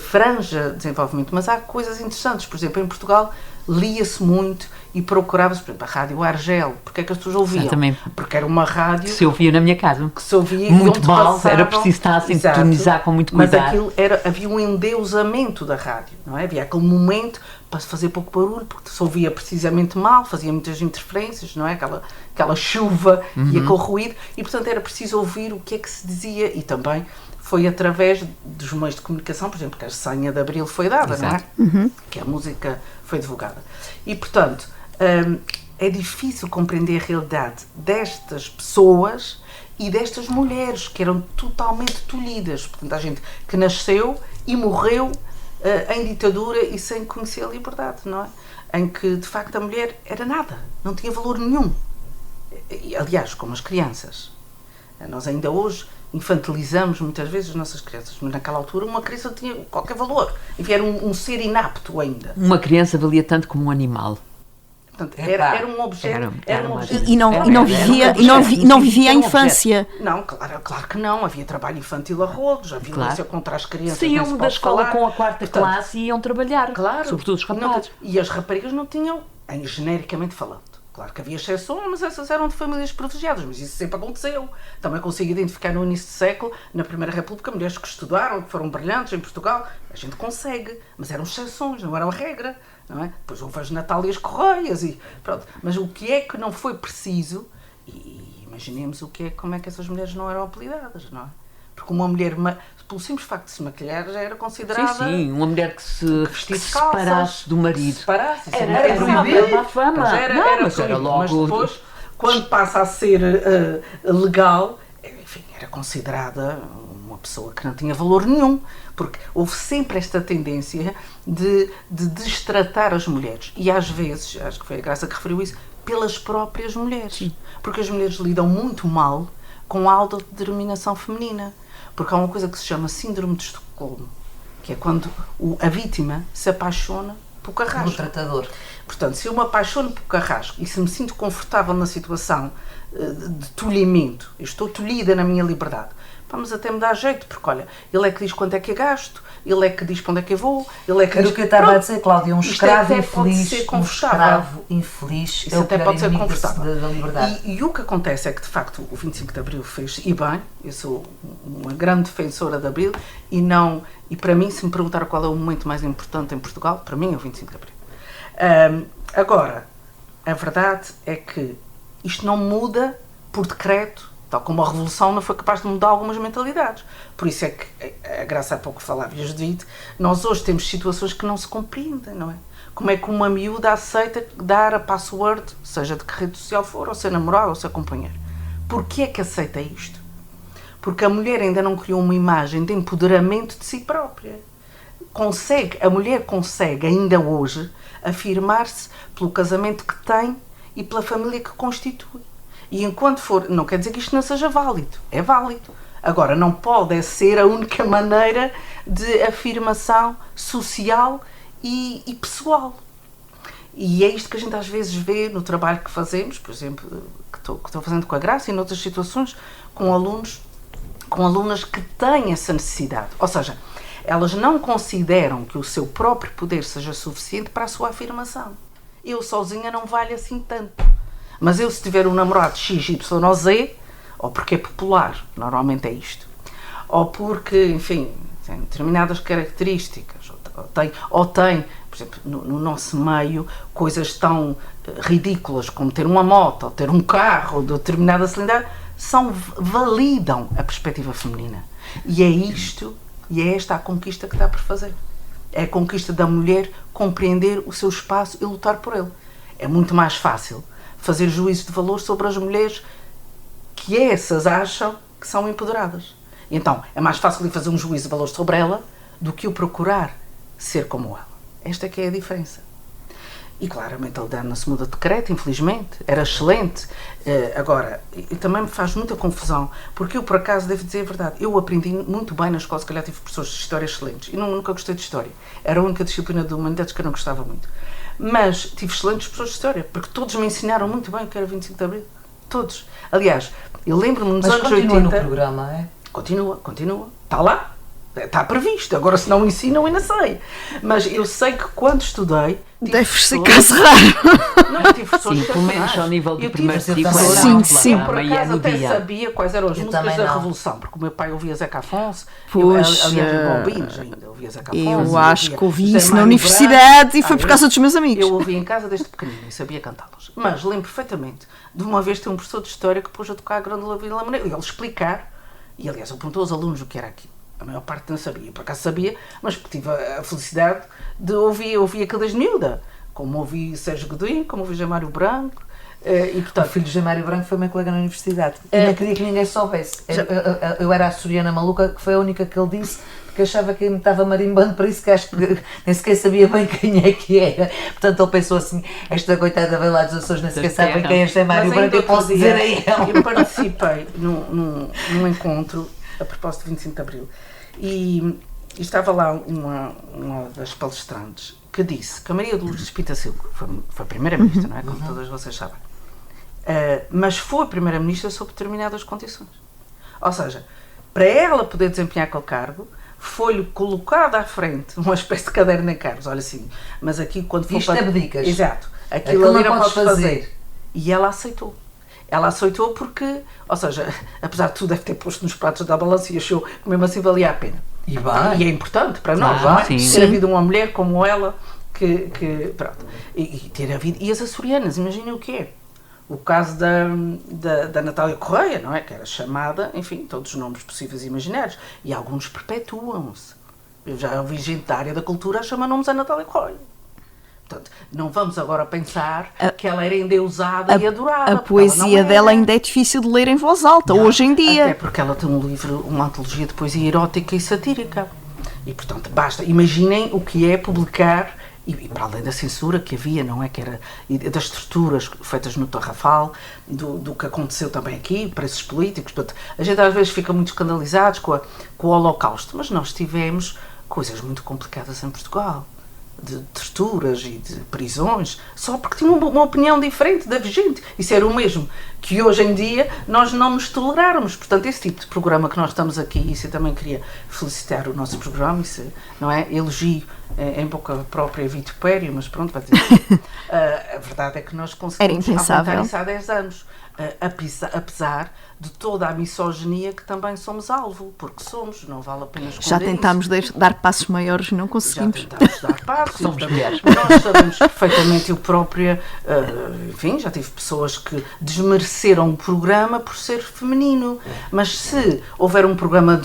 Speaker 3: franja de desenvolvimento. Mas há coisas interessantes. Por exemplo, em Portugal lia-se muito e procurava-se, por exemplo, a Rádio Argel. Porque é que as pessoas ouviam?
Speaker 5: Exatamente.
Speaker 3: Porque era uma rádio
Speaker 5: que se ouvia na minha casa,
Speaker 3: que se ouvia
Speaker 5: muito mal,
Speaker 3: passavam,
Speaker 5: era preciso estar a sintonizar com muito
Speaker 3: mas
Speaker 5: cuidado.
Speaker 3: havia um endeusamento da rádio, não é? Havia aquele momento para se fazer pouco barulho, porque se ouvia precisamente mal, fazia muitas interferências, não é? Aquela chuva e aquele ruído, e portanto era preciso ouvir o que é que se dizia. E também foi através dos meios de comunicação, por exemplo, que a senha de Abril foi dada,
Speaker 5: Exato.
Speaker 3: não é? Que a música foi divulgada. E portanto é difícil compreender a realidade destas pessoas e destas mulheres que eram totalmente tolhidas. Portanto, há gente que nasceu e morreu em ditadura e sem conhecer a liberdade, não é? Em que, de facto, a mulher era nada, não tinha valor nenhum. E, aliás, como as crianças. Nós ainda hoje infantilizamos muitas vezes as nossas crianças, mas naquela altura uma criança não tinha qualquer valor. Enfim, era um ser inapto ainda.
Speaker 5: Uma criança valia tanto como um animal.
Speaker 3: Portanto, era um objeto.
Speaker 5: Era
Speaker 3: um
Speaker 5: uma
Speaker 3: objeto.
Speaker 2: E não vivia a infância.
Speaker 3: Não, claro que não. Havia trabalho infantil a rodos, a violência contra as crianças.
Speaker 5: Saíam da escola com a 4ª
Speaker 3: Portanto,
Speaker 5: classe e iam trabalhar,
Speaker 3: claro,
Speaker 5: sobretudo os rapazes.
Speaker 3: E as raparigas não tinham, genericamente falando. Claro que havia exceções, mas essas eram de famílias privilegiadas, mas isso sempre aconteceu. Também consigo identificar no início do século, na Primeira República, mulheres que estudaram, que foram brilhantes em Portugal. A gente consegue, mas eram exceções, não era a regra, não é? Depois houve as Natálias Correias e pronto. Mas o que é que não foi preciso, e imaginemos como é que essas mulheres não eram apelidadas, não é? Porque uma mulher, pelo simples facto de se maquilhar, já era considerada...
Speaker 5: Sim, uma mulher que se separasse do marido.
Speaker 3: Era
Speaker 5: uma fama.
Speaker 3: Mas depois, quando passa a ser legal, enfim, era considerada uma pessoa que não tinha valor nenhum. Porque houve sempre esta tendência de destratar as mulheres. E às vezes, acho que foi a Graça que referiu isso, pelas próprias mulheres. Sim. Porque as mulheres lidam muito mal com a autodeterminação feminina. Porque há uma coisa que se chama síndrome de Estocolmo, que é quando a vítima se apaixona por carrasco.
Speaker 4: No tratador.
Speaker 3: Portanto, se eu me apaixono por carrasco e se me sinto confortável na situação de tolhimento, eu estou tolhida na minha liberdade, mas até me dá jeito, porque olha, ele é que diz quanto é que eu gasto, ele é que diz para onde é que eu vou, ele é que
Speaker 4: Era
Speaker 3: diz...
Speaker 4: o que eu estava a dizer, Cláudia, um escravo
Speaker 3: até pode
Speaker 4: infeliz,
Speaker 3: ser
Speaker 4: um
Speaker 3: confortável.
Speaker 4: escravo infeliz
Speaker 3: Isso
Speaker 4: é o
Speaker 3: até
Speaker 4: pior
Speaker 3: pode ser
Speaker 4: inimigo
Speaker 3: confortável.
Speaker 4: da liberdade.
Speaker 3: E o que acontece é que, de facto, o 25 de Abril fez, e bem, eu sou uma grande defensora de Abril, e para mim, se me perguntar qual é o momento mais importante em Portugal, para mim é o 25 de Abril. Agora, a verdade é que isto não muda por decreto, tal como a Revolução não foi capaz de mudar algumas mentalidades. Por isso é que, a Graça há pouco falava, e a Judite, nós hoje temos situações que não se compreendem, não é? Como é que uma miúda aceita dar a password, seja de que rede social for, ou ser namorado, ou ser companheiro? Porquê é que aceita isto? Porque a mulher ainda não criou uma imagem de empoderamento de si própria. A mulher consegue, ainda hoje, afirmar-se pelo casamento que tem e pela família que constitui. E enquanto for, não quer dizer que isto não seja válido, é válido. Agora, não pode ser a única maneira de afirmação social e pessoal. E é isto que a gente às vezes vê no trabalho que fazemos, por exemplo, que estou fazendo com a Graça e noutras situações, com alunos, com alunas que têm essa necessidade. Ou seja, elas não consideram que o seu próprio poder seja suficiente para a sua afirmação. Eu sozinha não valho assim tanto. Mas eu, se tiver um namorado XYZ, ou porque é popular, normalmente é isto, ou porque, enfim, tem determinadas características, ou tem, por exemplo, no nosso meio, coisas tão ridículas como ter uma moto, ou ter um carro de determinada cilindrada, validam a perspectiva feminina. E é isto, e é esta a conquista que está por fazer. É a conquista da mulher compreender o seu espaço e lutar por ele. É muito mais fácil fazer juízo de valor sobre as mulheres que essas acham que são empoderadas. Então, é mais fácil fazer um juízo de valor sobre ela do que o procurar ser como ela. Esta que é a diferença. E claro, a mentalidade não se muda de decreto, infelizmente. Era excelente. Agora, e também me faz muita confusão, porque eu, por acaso, devo dizer a verdade, eu aprendi muito bem na escola, se calhar tive professores de história excelentes, e nunca gostei de história. Era a única disciplina de humanidades que eu não gostava muito. Mas tive excelentes professores de história, porque todos me ensinaram muito bem o que era 25 de Abril. Todos. Aliás, eu lembro-me nos anos 80...
Speaker 4: Mas continua no programa, é?
Speaker 3: Continua. Está lá. Está previsto. Agora, se não ensinam, ainda sei. Mas eu sei que quando estudei...
Speaker 2: Deves ser caso raro.
Speaker 3: Não, tive professores
Speaker 5: sim, pelo menos ao nível do primeiro ciclo.
Speaker 2: Sim.
Speaker 3: Por acaso até sabia quais eram as músicas da Revolução, porque o meu pai ouvia Zeca Afonso, aliás, Bobinos ainda ouvia Zeca Afonso.
Speaker 2: Eu acho que ouvi isso na universidade e foi por causa dos meus amigos.
Speaker 3: Eu ouvia em casa desde pequenino e sabia cantá-los. Mas lembro perfeitamente de uma vez ter um professor de História que pôs a tocar a Grândola Vila Maneira, e ele explicar, e aliás, ele perguntou aos alunos o que era aquilo. A maior parte não sabia, por acaso sabia, mas tive a felicidade de ouvir aquilo desde miúda, como ouvi Sérgio Godinho, como ouvi Jamário Branco, e portanto...
Speaker 4: O filho de Jamário Branco foi meu colega na universidade, e não queria que ninguém soubesse. Eu era a açoriana maluca, que foi a única que ele disse, porque achava que ele me estava marimbando para isso, que acho que nem sequer sabia bem quem é que era. Portanto, ele pensou assim, esta coitada veio lá dos Açores, nem sequer sabe quem é Jamário Branco, eu posso dizer a ele.
Speaker 3: Eu participei num encontro, a propósito de 25 de Abril, e estava lá uma das palestrantes que disse que a Maria de Lourdes Pita Silva foi a primeira-ministra, não é? Como todas vocês sabem. Mas foi a primeira-ministra sob determinadas condições. Ou seja, para ela poder desempenhar aquele cargo, foi-lhe colocada à frente uma espécie de caderno de encargos. Olha assim, mas aqui quando for...
Speaker 4: Isto abdicas.
Speaker 3: Exato. Aquilo ali não podes
Speaker 4: fazer.
Speaker 3: fazer. E ela aceitou. Ela aceitou porque, ou seja, apesar de tudo, deve ter posto nos pratos da balança e achou que mesmo assim valia a pena.
Speaker 4: E
Speaker 3: é importante para nós,
Speaker 5: claro,
Speaker 3: não é?
Speaker 5: sim.
Speaker 3: Ter havido uma mulher como ela pronto, e ter havido, e as açorianas, imaginem o que é. O caso da Natália Correia, não é? Que era chamada, enfim, todos os nomes possíveis e imaginários, e alguns perpetuam-se. Eu já ouvi gente da área da cultura a chamar nomes a Natália Correia. Portanto, não vamos agora pensar que ela era endeusada e adorada.
Speaker 2: A poesia dela ainda é difícil de ler em voz alta, hoje em dia.
Speaker 3: Até porque ela tem um livro, uma antologia de poesia erótica e satírica. E, portanto, basta. Imaginem o que é publicar E para além da censura que havia, não é? Que era, e das torturas feitas no Tarrafal, do que aconteceu também aqui, presos políticos. Portanto, a gente às vezes fica muito escandalizado com o Holocausto, mas nós tivemos coisas muito complicadas em Portugal, de torturas e de prisões, só porque tinham uma opinião diferente da vigente. Isso era o mesmo que hoje em dia nós não nos tolerarmos. Portanto, esse tipo de programa que nós estamos aqui, isso eu também queria felicitar o nosso programa, isso não é elogio em boca própria, vitupério, mas pronto, vai dizer. A verdade é que nós conseguimos aguentar isso há 10 anos. Apesar de toda a misoginia que também somos alvo, porque somos, não vale a pena esconder.
Speaker 2: Já tentámos dar passos maiores e não conseguimos.
Speaker 3: Já tentámos dar passos.
Speaker 5: Somos mulheres.
Speaker 3: Nós sabemos perfeitamente, eu própria, enfim, já tive pessoas que desmereceram o programa por ser feminino, mas se houver um programa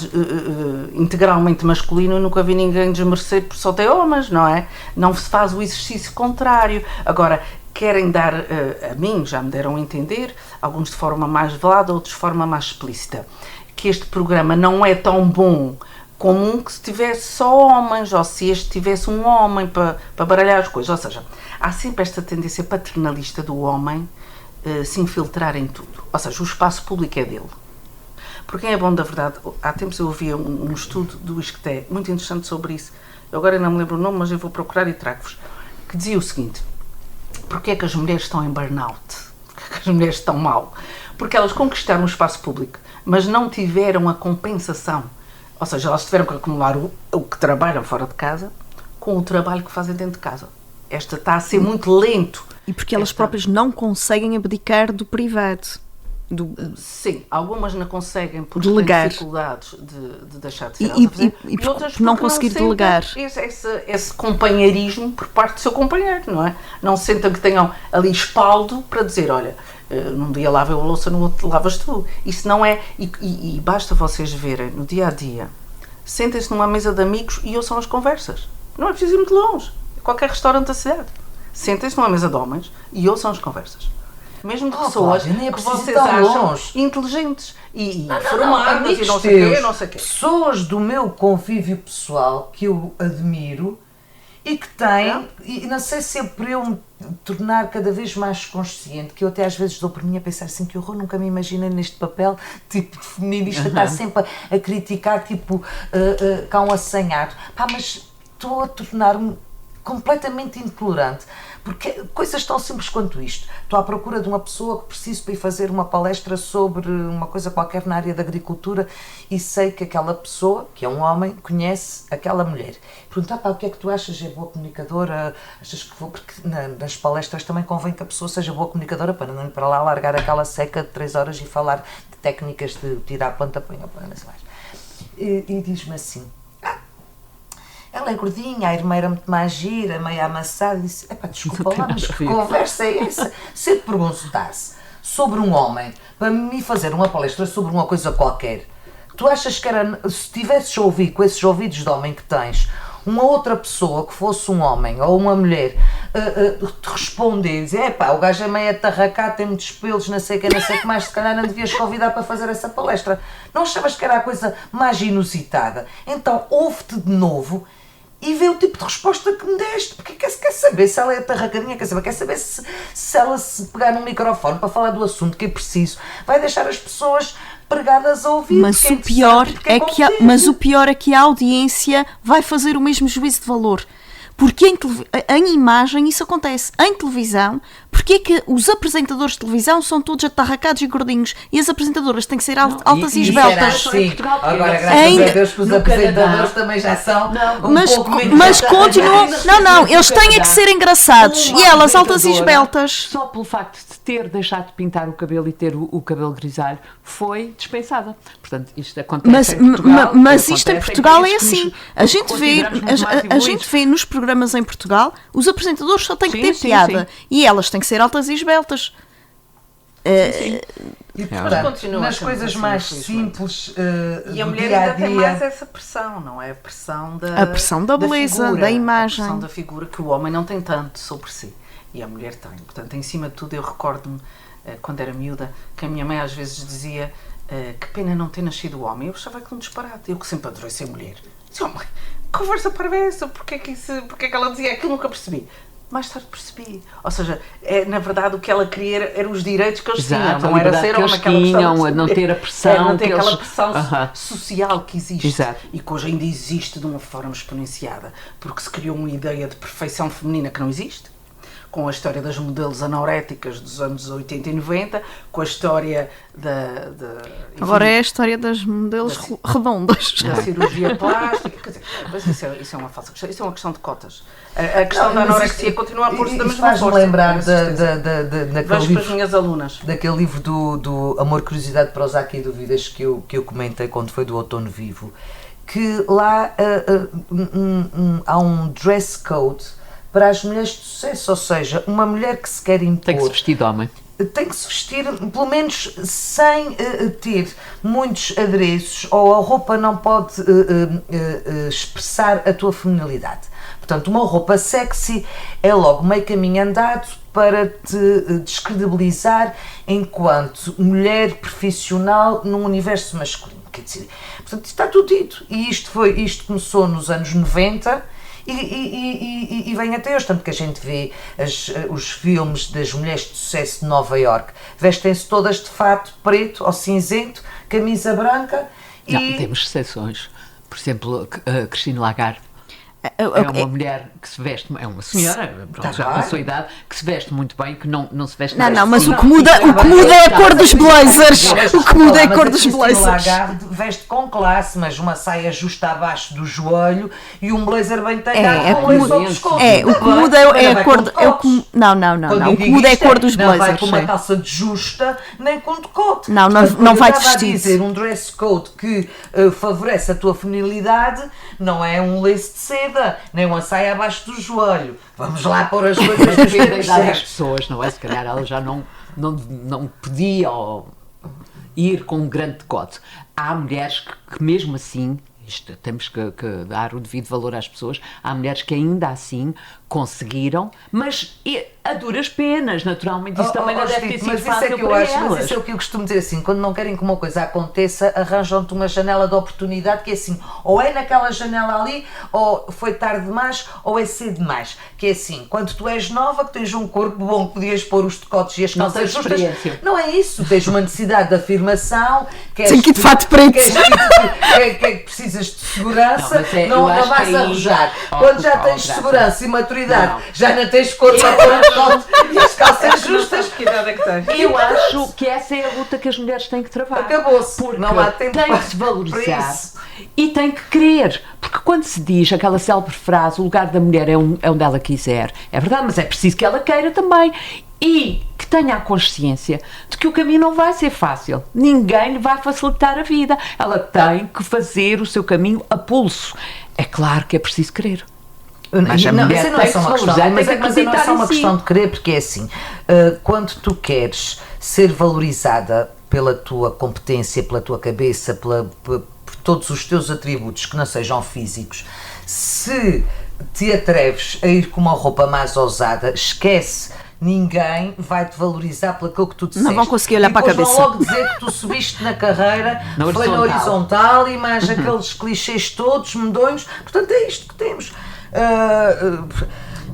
Speaker 3: integralmente masculino, eu nunca vi ninguém desmerecer por só ter homens, não é? Não se faz o exercício contrário. Agora, querem dar, a mim, já me deram a entender, alguns de forma mais velada, outros de forma mais explícita, que este programa não é tão bom como um que se tivesse só homens, ou se este tivesse um homem para baralhar as coisas. Ou seja, há sempre esta tendência paternalista do homem se infiltrar em tudo. Ou seja, o espaço público é dele. Por quem é bom da verdade, há tempos eu ouvi um estudo do ISCTE, muito interessante sobre isso, eu agora não me lembro o nome, mas eu vou procurar e trago-vos, que dizia o seguinte: porque é que as mulheres estão em burnout? Porque é que as mulheres estão mal? Porque elas conquistaram o espaço público, mas não tiveram a compensação. Ou seja, elas tiveram que acumular o que trabalham fora de casa com o trabalho que fazem dentro de casa. Esta está a ser muito lento.
Speaker 2: E porque elas próprias não conseguem abdicar do privado.
Speaker 3: Sim, algumas não conseguem por
Speaker 2: delegar.
Speaker 3: Dificuldades de deixar de ser elas a fazer,
Speaker 2: e
Speaker 3: outras
Speaker 2: por não conseguir delegar.
Speaker 3: Esse companheirismo por parte do seu companheiro, não é? Não sentem que tenham ali espaldo para dizer, olha, num dia lava eu a louça, no outro lavas tu. Isso não é... E basta vocês verem no dia a dia, sentem-se numa mesa de amigos e ouçam as conversas. Não é preciso ir muito longe. Qualquer restaurante da cidade. Sentem-se numa mesa de homens e ouçam as conversas. Mesmo de pessoas que vocês acham inteligentes e formadas e não sei o quê, não sei o quê.
Speaker 4: Pessoas do meu convívio pessoal que eu admiro e que têm, e não sei se é por eu me tornar cada vez mais consciente, que eu até às vezes dou por mim a pensar assim, que horror, nunca me imaginei neste papel, tipo, de feminista, estar sempre a criticar, tipo, cá um assanhado. Pá, mas estou a tornar-me completamente intolerante, porque coisas tão simples quanto isto. Estou à procura de uma pessoa que preciso para ir fazer uma palestra sobre uma coisa qualquer na área da agricultura e sei que aquela pessoa, que é um homem, conhece aquela mulher. Perguntar, pá, o que é que tu achas? É boa comunicadora? Achas que vou? Porque nas palestras também convém que a pessoa seja boa comunicadora para não ir para lá largar aquela seca de 3 horas e falar de técnicas de tirar a planta, põe a planta, mais. E diz-me assim, ela é gordinha, a irmã era muito mais gira, meio amassada, e disse, epá, desculpa lá, mas que conversa é essa? Se eu te perguntasse sobre um homem, para me fazer uma palestra sobre uma coisa qualquer, tu achas que era, se tivesses ouvido, com esses ouvidos de homem que tens, uma outra pessoa que fosse um homem ou uma mulher, te responder, dizer, epá, o gajo é meio atarracado, tem muitos pelos, não sei o que mais, se calhar não devias convidar para fazer essa palestra. Não achavas que era a coisa mais inusitada? Então, ouve-te de novo e vê o tipo de resposta que me deste, porque quer saber se ela é atarracadinha, quer saber se ela se pegar num microfone para falar do assunto que é preciso, vai deixar as pessoas pregadas a ouvir.
Speaker 2: Mas o pior é que a audiência vai fazer o mesmo juízo de valor. Porque em imagem isso acontece. Em televisão, porque é que os apresentadores de televisão são todos atarracados e gordinhos e as apresentadoras têm que ser altas e esbeltas?
Speaker 4: Sim. Agora, graças a Deus, que os apresentadores também já são
Speaker 2: mas continuam... Não, eles têm que ser engraçados e elas altas e esbeltas.
Speaker 5: Só pelo facto de ter deixado de pintar o cabelo e ter o cabelo grisalho, foi dispensada. Portanto, isto acontece em Portugal.
Speaker 2: Mas isto em Portugal é assim. A gente vê nos programas em Portugal, os apresentadores só têm que ter piada. Sim. E elas têm que ser altas e esbeltas.
Speaker 4: E portanto, nas coisas mais simples
Speaker 3: e a mulher ainda tem mais essa pressão, não é? A pressão
Speaker 2: da beleza,
Speaker 3: figura,
Speaker 2: da imagem.
Speaker 3: A pressão da figura que o homem não tem tanto sobre si. E a mulher tem. Portanto, em cima de tudo, eu recordo-me, quando era miúda, que a minha mãe às vezes dizia que pena não ter nascido homem. Eu achava que um disparate. Eu que sempre adorei ser mulher. Dizia, oh, mãe, conversa parvessa, porque é que ela dizia aquilo, nunca percebi. Mais tarde percebi. Ou seja, na verdade o que ela queria eram os direitos que eles tinham. Não era ser homem que eles
Speaker 5: tinham, a não ter a pressão.
Speaker 3: Não ter aquela
Speaker 5: eles...
Speaker 3: pressão social que existe.
Speaker 5: Exato.
Speaker 3: E que hoje ainda existe de uma forma exponenciada. Porque se criou uma ideia de perfeição feminina que não existe. Com a história das modelos anoréticas dos anos 80 e 90, com a história enfim,
Speaker 2: agora é a história das modelos redondas.
Speaker 3: da cirurgia plástica, quer dizer, mas isso é uma falsa questão, isso é uma questão de cotas. A questão da anorexia continua a pôr-se da mesma força.
Speaker 4: Faz-me lembrar
Speaker 3: Vejo para as minhas alunas.
Speaker 4: daquele livro do Amor, Curiosidade, Prozac e Dúvidas que eu comentei quando foi do Outono Vivo, que lá há um dress code para as mulheres de sucesso, ou seja, uma mulher que se quer impor...
Speaker 5: Tem que se vestir de homem.
Speaker 4: Tem que se vestir, pelo menos, sem ter muitos adereços, ou a roupa não pode expressar a tua feminilidade. Portanto, uma roupa sexy é logo meio caminho andado para te descredibilizar enquanto mulher profissional num universo masculino. Quer dizer, portanto, está tudo dito. E isto começou nos anos 90, e vem até hoje, tanto que a gente vê os filmes das mulheres de sucesso de Nova Iorque, vestem-se todas de fato preto ou cinzento, camisa branca e...
Speaker 5: Não, temos exceções. Por exemplo, Christine Lagarde. É uma mulher que se veste, é uma senhora, pronto, já com a sua idade, que se veste muito bem, que não se veste...
Speaker 2: Não, mas o que muda é a cor dos blazers. O que muda é a cor dos blazers.
Speaker 4: Lagarde veste com classe, mas uma saia justa abaixo do joelho e um blazer bem talhado com lenço ao pescoço.
Speaker 2: O que muda é a cor... Não, o que muda é a cor dos blazers.
Speaker 4: Não vai com uma calça de justa, nem com decote.
Speaker 2: Não vai de vestido.
Speaker 4: Dizer um dress code que favorece a tua feminilidade, não é um lace de seda, nem uma saia abaixo do joelho. Vamos lá pôr as coisas nos termos
Speaker 5: das
Speaker 4: certos.
Speaker 5: pessoas, não é? Se calhar ela já não podia ir com um grande decote. Há mulheres que mesmo assim, temos que dar o devido valor às pessoas, há mulheres que ainda assim conseguiram, mas a duras penas, naturalmente, isso também não deve ter sido fácil para elas.
Speaker 4: Mas isso é o que eu costumo dizer, assim, quando não querem que uma coisa aconteça, arranjam-te uma janela de oportunidade que é assim, ou é naquela janela ali, ou foi tarde demais, ou é cedo demais. Que é assim, quando tu és nova, que tens um corpo bom, que podias pôr os decotes e as calças justas, não é isso, tens uma necessidade de afirmação,
Speaker 2: tem que ir de fato preto.
Speaker 4: que precisas de segurança, não vais arrojar. Quando já tens segurança e maturidade, já não tens corpo para pôr um decote e as calças justas.
Speaker 3: Que idade é que tens?
Speaker 5: Eu acho que essa é a luta que as mulheres têm que travar.
Speaker 4: Acabou-se.
Speaker 5: Porque
Speaker 4: não há tempo
Speaker 5: tem que se valorizar e tem que querer. Porque quando se diz aquela célebre frase, o lugar da mulher é onde ela quiser, é verdade, mas é preciso que ela queira também. E que tenha a consciência de que o caminho não vai ser fácil. Ninguém lhe vai facilitar a vida. Ela tem que fazer o seu caminho a pulso. É claro que é preciso querer.
Speaker 4: Mas a mulher tem que se valorizar, mas não é só uma questão de querer, porque é assim, quando tu queres ser valorizada pela tua competência, pela tua cabeça, por todos os teus atributos que não sejam físicos, se te atreves a ir com uma roupa mais ousada, esquece, ninguém vai-te valorizar pelo que tu disseste.
Speaker 2: Não vão conseguir olhar para a cabeça.
Speaker 4: Vão logo dizer que tu subiste na carreira, foi na horizontal e mais aqueles clichês todos medonhos. Portanto, é isto que temos.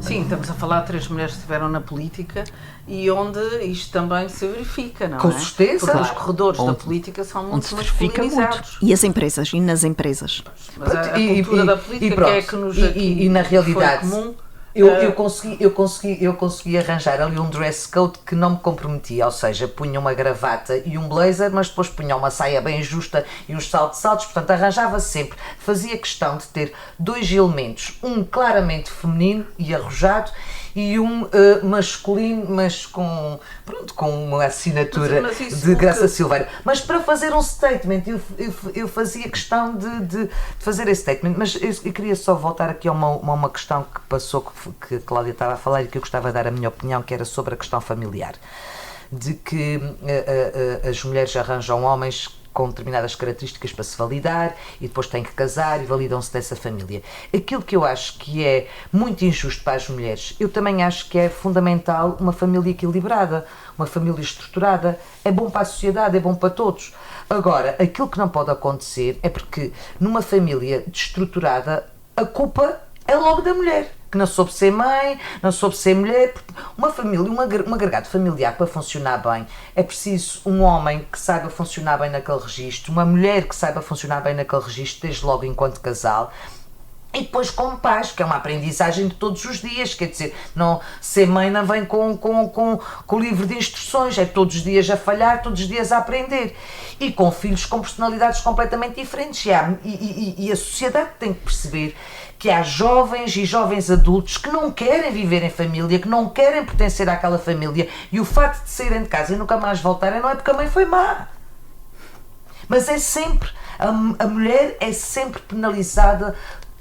Speaker 3: Sim, estamos a falar de 3 mulheres que estiveram na política e onde isto também se verifica, não é?
Speaker 4: Com certeza.
Speaker 3: Porque os corredores da política são muito masculinizados.
Speaker 2: E as empresas, e nas empresas.
Speaker 3: Mas a cultura da política que é que nos aqui
Speaker 4: na realidade,
Speaker 3: foi comum.
Speaker 4: Eu consegui arranjar ali um dress code que não me comprometia, ou seja, punha uma gravata e um blazer, mas depois punha uma saia bem justa e uns saltos, portanto arranjava sempre, fazia questão de ter 2 elementos, um claramente feminino e arrojado e um masculino, mas com uma assinatura de Graça Silveira. Mas para fazer um statement, eu fazia questão de fazer esse statement, mas eu queria só voltar aqui a uma questão que passou, que a Cláudia estava a falar e que eu gostava de dar a minha opinião, que era sobre a questão familiar. De que as mulheres arranjam homens com determinadas características para se validar e depois têm que casar e validam-se dessa família. Aquilo que eu acho que é muito injusto para as mulheres, eu também acho que é fundamental uma família equilibrada, uma família estruturada, é bom para a sociedade, é bom para todos. Agora, aquilo que não pode acontecer é porque numa família desestruturada a culpa é logo da mulher, que não soube ser mãe, não soube ser mulher. Uma família, um agregado familiar, para funcionar bem, é preciso um homem que saiba funcionar bem naquele registro, uma mulher que saiba funcionar bem naquele registro, desde logo enquanto casal. E depois com pais, que é uma aprendizagem de todos os dias, quer dizer, não, ser mãe não vem com o livro de instruções, é todos os dias a falhar, todos os dias a aprender. E com filhos com personalidades completamente diferentes. E a sociedade tem que perceber que há jovens e jovens adultos que não querem viver em família, que não querem pertencer àquela família, e o facto de saírem de casa e nunca mais voltarem não é porque a mãe foi má. Mas é sempre, a mulher é sempre penalizada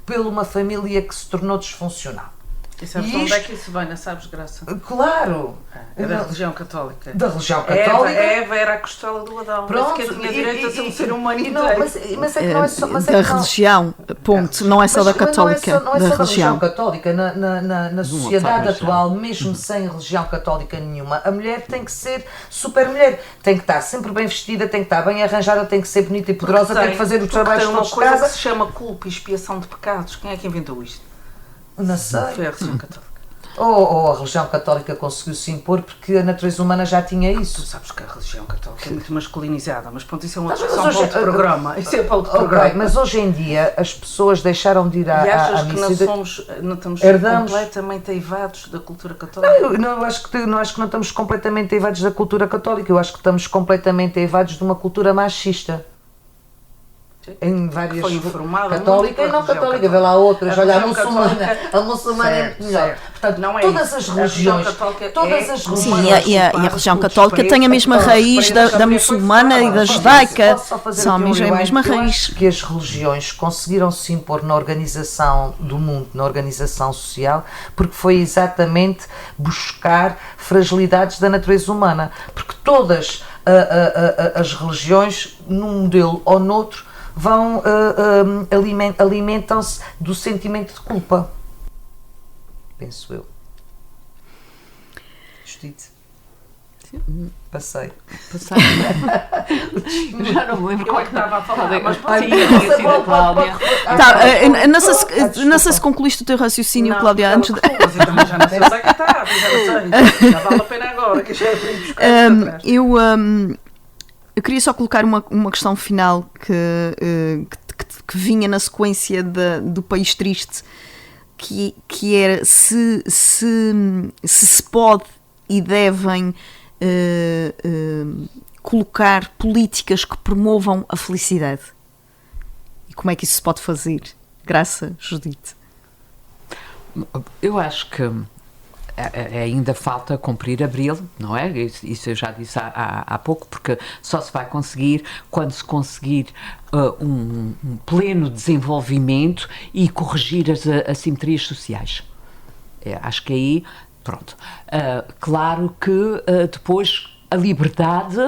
Speaker 4: por uma família que se tornou disfuncional.
Speaker 3: E sabes onde é que isso vem, não sabes, Graça?
Speaker 4: Claro!
Speaker 3: É da religião católica.
Speaker 4: Da religião católica.
Speaker 3: Eva era a costela do Adão.
Speaker 4: Pronto,
Speaker 3: que tinha direito a ser um ser humano inteiro.
Speaker 4: Mas é que não é só...
Speaker 2: Da religião, ponto. Não é só da católica.
Speaker 4: Não é só da religião católica. Na
Speaker 5: Não
Speaker 4: sociedade
Speaker 5: faz
Speaker 4: atual, mesmo sem religião católica nenhuma, a mulher tem que ser super mulher. Tem que estar sempre bem vestida, tem que estar bem arranjada, tem que ser bonita e poderosa, tem que fazer os trabalhos todos de casa.
Speaker 3: Tem uma coisa que se chama culpa e expiação de pecados. Quem é que inventou isto?
Speaker 4: Não sei.
Speaker 3: Foi a religião católica.
Speaker 4: Ou a religião católica conseguiu se impor porque a natureza humana já tinha
Speaker 3: Tu
Speaker 4: isso.
Speaker 3: sabes que a religião católica é muito masculinizada, mas pronto, isso é uma
Speaker 4: Mas
Speaker 3: discussão
Speaker 4: hoje-
Speaker 3: para outro programa. Isso é para outro
Speaker 4: Ok,
Speaker 3: programa.
Speaker 4: mas hoje em dia as pessoas deixaram de ir
Speaker 3: E
Speaker 4: à
Speaker 3: achas que
Speaker 4: missa.
Speaker 3: não estamos
Speaker 4: Herdamos.
Speaker 3: completamente eivados da cultura católica?
Speaker 4: Eu acho que não estamos completamente eivados da cultura católica, eu acho que estamos completamente eivados de uma cultura machista. Em várias
Speaker 3: Foi informada
Speaker 4: católica
Speaker 3: muito
Speaker 4: e não
Speaker 3: pela
Speaker 4: católica,
Speaker 3: religião
Speaker 4: vê lá outras,
Speaker 3: A
Speaker 4: olha, a
Speaker 3: religião
Speaker 4: muçulmana,
Speaker 3: católica-
Speaker 4: a muçulmana é
Speaker 3: Certo,
Speaker 4: muito melhor.
Speaker 3: certo.
Speaker 4: Portanto,
Speaker 3: Não é
Speaker 4: todas
Speaker 3: isso.
Speaker 4: as
Speaker 3: A religião
Speaker 4: religiões,
Speaker 3: católica
Speaker 4: todas
Speaker 3: é
Speaker 4: as
Speaker 3: uma-
Speaker 2: Sim,
Speaker 4: religiões,
Speaker 2: e a religião católica tem a mesma raiz da muçulmana e da judaica.
Speaker 4: Posso só fazer
Speaker 2: São
Speaker 4: aqui um
Speaker 2: mesmo a
Speaker 4: rewind?
Speaker 2: mesma
Speaker 4: Eu
Speaker 2: raiz.
Speaker 4: acho que as religiões conseguiram se impor na organização do mundo, na organização social, porque foi exatamente buscar fragilidades da natureza humana. Porque todas as religiões, num modelo ou noutro, alimentam-se do sentimento de culpa. Penso eu. Justiça. Passei.
Speaker 5: Passar. Eu já não me lembro
Speaker 3: Eu é que estava a falar, mas
Speaker 5: Sim,
Speaker 3: pode-
Speaker 5: tinha sido a Cláudia.
Speaker 2: Não sei se concluíste o teu raciocínio,
Speaker 3: Não,
Speaker 2: Cláudia,
Speaker 3: ela
Speaker 2: antes de...
Speaker 3: cortou, mas eu também já não sei onde é que está, já não sei. Já vale a pena agora, que já vim buscar isto atrás.
Speaker 2: Eu queria só colocar uma questão final que vinha na sequência do País Triste, que era se pode e devem colocar políticas que promovam a felicidade. E como é que isso se pode fazer? Graça, Judite.
Speaker 5: Eu acho que ainda falta cumprir abril, não é? Isso eu já disse há pouco, porque só se vai conseguir quando se conseguir um pleno desenvolvimento e corrigir as assimetrias sociais. Acho que aí, pronto. Claro que depois a liberdade,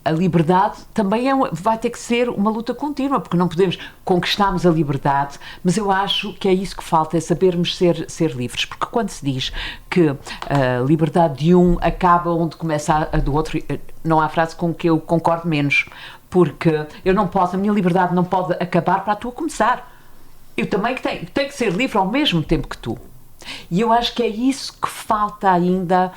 Speaker 5: a liberdade também vai ter que ser uma luta contínua, porque não podemos conquistarmos a liberdade, mas eu acho que é isso que falta, é sabermos ser livres, porque quando se diz que a liberdade de um acaba onde começa a do outro, não há frase com que eu concordo menos, porque eu não posso, a minha liberdade não pode acabar para a tua começar. Eu também tenho que ser livre ao mesmo tempo que tu. E eu acho que é isso que falta ainda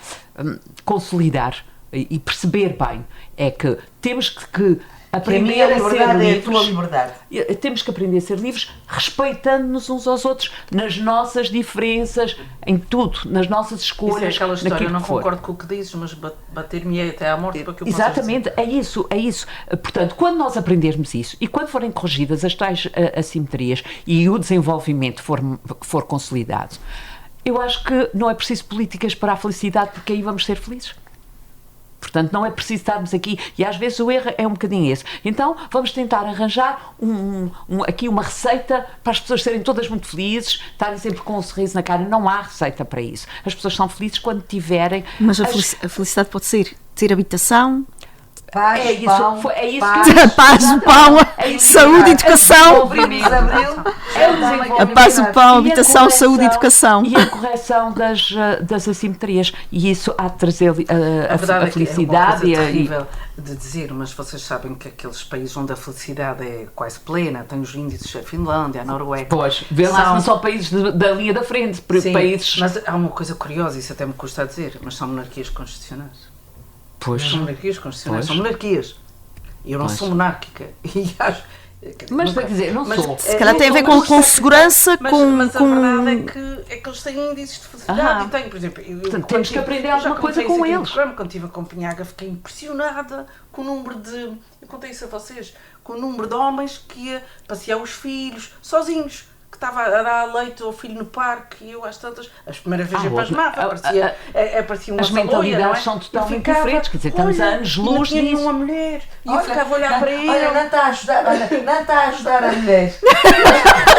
Speaker 5: consolidar e perceber bem, é que temos que aprender a ser livres.
Speaker 4: liberdade.
Speaker 5: Temos que aprender a ser livres, respeitando-nos uns aos outros, nas nossas diferenças, em tudo, nas nossas
Speaker 3: Isso
Speaker 5: escolhas,
Speaker 3: é aquela história,
Speaker 5: naquilo
Speaker 3: eu não
Speaker 5: que for.
Speaker 3: concordo com o que dizes, mas bater-me até à morte para que eu possa
Speaker 5: Exatamente, é isso. Portanto, quando nós aprendermos isso e quando forem corrigidas as tais assimetrias e o desenvolvimento for consolidado, eu acho que não é preciso políticas para a felicidade, porque aí vamos ser felizes. Portanto, não é preciso estarmos aqui, e às vezes o erro é um bocadinho esse. Então, vamos tentar arranjar aqui uma receita para as pessoas serem todas muito felizes, estarem sempre com um sorriso na cara. Não há receita para isso. As pessoas são felizes quando tiverem...
Speaker 2: Mas a felicidade pode ser ter habitação,
Speaker 4: Paz,
Speaker 5: É isso,
Speaker 4: pão,
Speaker 5: é isso
Speaker 4: paz.
Speaker 5: que eu-
Speaker 2: Paz, o pão, saúde e educação.
Speaker 4: Ouvimos Abril.
Speaker 2: A paz, o pão,
Speaker 5: E a
Speaker 2: habitação, saúde e educação.
Speaker 5: E a correção das assimetrias. E isso há de trazer
Speaker 3: A verdade
Speaker 5: a
Speaker 3: é que é uma
Speaker 5: felicidade
Speaker 3: coisa
Speaker 5: e
Speaker 3: terrível de dizer, mas vocês sabem que aqueles países onde a felicidade é quase plena, tem os índices, a Finlândia, a Noruega.
Speaker 5: Pois, vê lá,
Speaker 3: São-
Speaker 5: são só países da linha da frente,
Speaker 3: Sim,
Speaker 5: países.
Speaker 3: mas há uma coisa curiosa, isso até me custa a dizer, mas são monarquias constitucionais.
Speaker 5: Pois.
Speaker 3: São monarquias constitucionais,
Speaker 5: Pois.
Speaker 3: são monarquias. Eu não
Speaker 5: Pois.
Speaker 3: sou monárquica. E acho,
Speaker 5: Mas quer dizer, não sou.
Speaker 2: Se calhar tem a ver com segurança,
Speaker 3: mas,
Speaker 2: com...
Speaker 3: mas a
Speaker 2: com...
Speaker 3: verdade é que eles têm índices de felicidade
Speaker 5: Ah.
Speaker 3: e têm, por exemplo...
Speaker 5: Portanto, temos que aprender alguma coisa com eles.
Speaker 3: Quando estive a Copenhaga, fiquei impressionada com o número de... Eu contei isso a vocês. Com o número de homens que ia passear os filhos, sozinhos. Que estava a dar leite ao filho no parque e eu às tantas... As primeiras vezes eu pasmava, parecia uma
Speaker 5: as
Speaker 3: saloia,
Speaker 5: mentalidades
Speaker 3: não é?
Speaker 5: são totalmente
Speaker 3: Eu ficava,
Speaker 5: diferentes, quer dizer, estamos a
Speaker 3: olha,
Speaker 5: anos-luz
Speaker 3: não tinha
Speaker 5: disso.
Speaker 3: nenhuma mulher. E eu ficava a olhar para ele.
Speaker 4: Olha, não está a ajudar, não está a ajudar a mulher.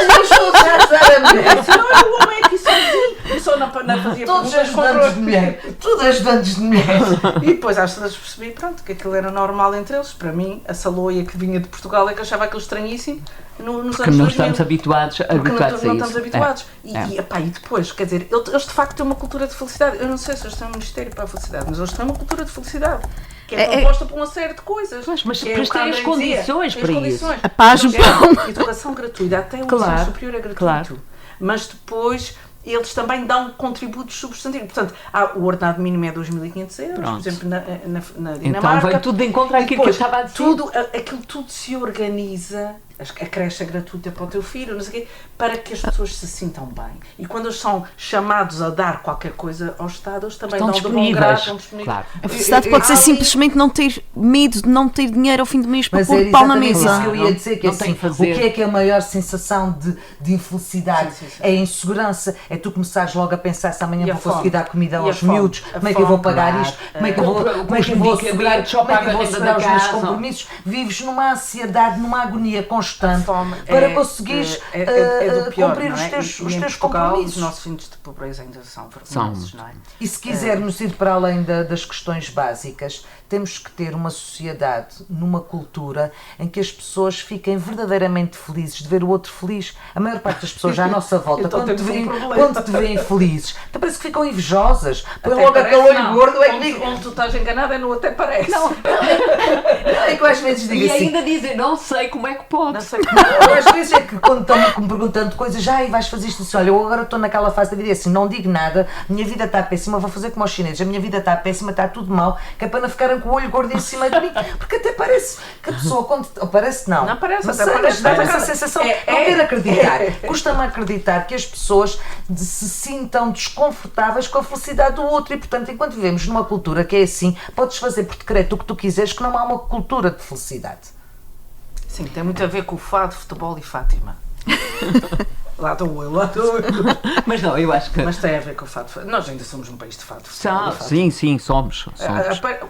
Speaker 4: Nós todos a ajudar a mulher.
Speaker 3: Não, o homem aqui sozinho. Eu só não fazia
Speaker 4: Todos
Speaker 3: perguntas
Speaker 4: ajudantes de mulher. Todos ajudantes de mulher.
Speaker 3: E depois às tantas percebi, pronto, que aquilo era normal entre eles. Para mim, a saloia que vinha de Portugal é que achava aquilo estranhíssimo nos
Speaker 5: Porque
Speaker 3: anos
Speaker 5: não
Speaker 3: 2000.
Speaker 5: estamos habituados a
Speaker 3: Porque não
Speaker 5: isso.
Speaker 3: estamos habituados.
Speaker 5: É.
Speaker 3: E depois, quer dizer, eles de facto têm uma cultura de felicidade. Eu não sei se eles têm um ministério para a felicidade, mas eles têm uma cultura de felicidade. Que é composta por uma série de coisas.
Speaker 5: Pois, mas
Speaker 3: Que é
Speaker 5: depois
Speaker 3: o que a
Speaker 5: tem as
Speaker 3: André dizia,
Speaker 5: condições
Speaker 3: tem
Speaker 5: para
Speaker 3: as
Speaker 5: isso.
Speaker 3: condições.
Speaker 2: A paz, o pão.
Speaker 3: Educação gratuita, até o
Speaker 5: Claro,
Speaker 3: ensino superior é gratuito.
Speaker 5: claro.
Speaker 3: Mas depois eles também dão contributos substantivos. Portanto, o ordenado mínimo é 2.500 euros,
Speaker 5: Pronto.
Speaker 3: por exemplo, na Dinamarca.
Speaker 5: Então vem tudo de encontro
Speaker 3: E
Speaker 5: àquilo que eu
Speaker 3: depois,
Speaker 5: estava a dizer.
Speaker 3: aquilo tudo se organiza, a creche é gratuita para o teu filho, não sei o quê, para que as pessoas se sintam bem. E quando eles são chamados a dar qualquer coisa ao Estado, eles também
Speaker 5: Estão
Speaker 3: dão de bom
Speaker 5: disponíveis.
Speaker 3: grado, estão disponíveis.
Speaker 5: Claro.
Speaker 2: A felicidade pode ser simplesmente não ter medo de não ter dinheiro ao fim do mês para
Speaker 4: Mas
Speaker 2: pôr
Speaker 4: era
Speaker 2: pau na
Speaker 4: exatamente
Speaker 2: mesa.
Speaker 4: isso que eu ia dizer, que
Speaker 5: Não
Speaker 4: é
Speaker 5: tem
Speaker 4: assim,
Speaker 5: que fazer.
Speaker 4: o que é a maior sensação de infelicidade?
Speaker 3: Sim, sim, sim.
Speaker 4: É a insegurança, é tu começares logo a pensar se amanhã
Speaker 3: E a
Speaker 4: vou conseguir
Speaker 3: fome.
Speaker 4: dar comida
Speaker 3: E a
Speaker 4: aos
Speaker 3: fome.
Speaker 4: miúdos,
Speaker 3: A
Speaker 4: como é que eu vou
Speaker 3: fome,
Speaker 4: pagar
Speaker 5: claro.
Speaker 4: isto, como é que eu vou,
Speaker 5: Compra
Speaker 4: como é que eu
Speaker 5: os
Speaker 4: vou
Speaker 5: medicamentos,
Speaker 4: assegurar,
Speaker 5: só
Speaker 4: como é que
Speaker 5: paga
Speaker 4: eu vou
Speaker 5: a renda
Speaker 4: assegurar
Speaker 5: da
Speaker 4: os meus
Speaker 5: casa.
Speaker 4: compromissos, vives numa ansiedade, numa agonia constante
Speaker 3: A fome
Speaker 4: para
Speaker 3: é-
Speaker 4: conseguires
Speaker 3: do pior,
Speaker 4: cumprir
Speaker 3: não
Speaker 4: os
Speaker 3: é?
Speaker 4: teus,
Speaker 3: E
Speaker 4: os
Speaker 3: em
Speaker 4: teus
Speaker 3: Portugal,
Speaker 4: compromissos.
Speaker 3: os nossos índices de pobreza ainda são
Speaker 5: São.
Speaker 3: vergonhosos, não é?
Speaker 4: E se quisermos ir para além das questões básicas, temos que ter uma sociedade, numa cultura, em que as pessoas fiquem verdadeiramente felizes de ver o outro feliz. A maior parte das pessoas à nossa volta,
Speaker 3: Então
Speaker 4: quando,
Speaker 3: temos um problema.
Speaker 4: quando te veem felizes, até parece que ficam invejosas. Põe
Speaker 3: Até
Speaker 4: logo
Speaker 3: parece,
Speaker 4: aquele olho
Speaker 3: não.
Speaker 4: gordo. É que,
Speaker 3: Onde tu estás enganado é no até parece.
Speaker 4: é que eu às vezes digo
Speaker 5: E
Speaker 4: assim.
Speaker 5: ainda dizem, não sei como é que pode.
Speaker 3: Não sei como
Speaker 4: Eu, às vezes é que quando estão-me perguntando coisas, já vais fazer isto assim, olha, eu agora estou naquela fase da vida e assim, não digo nada, a minha vida está péssima, vou fazer como aos chineses, a minha vida está péssima, está tudo mal, que é para não ficarem com o olho gordo em cima de mim, porque até parece que a pessoa, quando, ou parece não,
Speaker 3: Não parece,
Speaker 4: mas
Speaker 3: até
Speaker 4: sei,
Speaker 3: parece,
Speaker 4: dá
Speaker 3: mas
Speaker 4: essa
Speaker 3: é-
Speaker 4: sensação,
Speaker 3: é-
Speaker 4: não quero acreditar,
Speaker 3: é.
Speaker 4: custa-me acreditar que as pessoas se sintam desconfortáveis com a felicidade do outro e, portanto, enquanto vivemos numa cultura que é assim, podes fazer por decreto o que tu quiseres, que não há uma cultura de felicidade.
Speaker 3: Sim, tem muito a ver com o fado, futebol e Fátima. Lá estou eu.
Speaker 5: Mas não, eu acho que.
Speaker 3: Mas tem a ver com o fado. Nós ainda somos um país de fado, futebol e Fátima.
Speaker 5: Sim, sim, somos.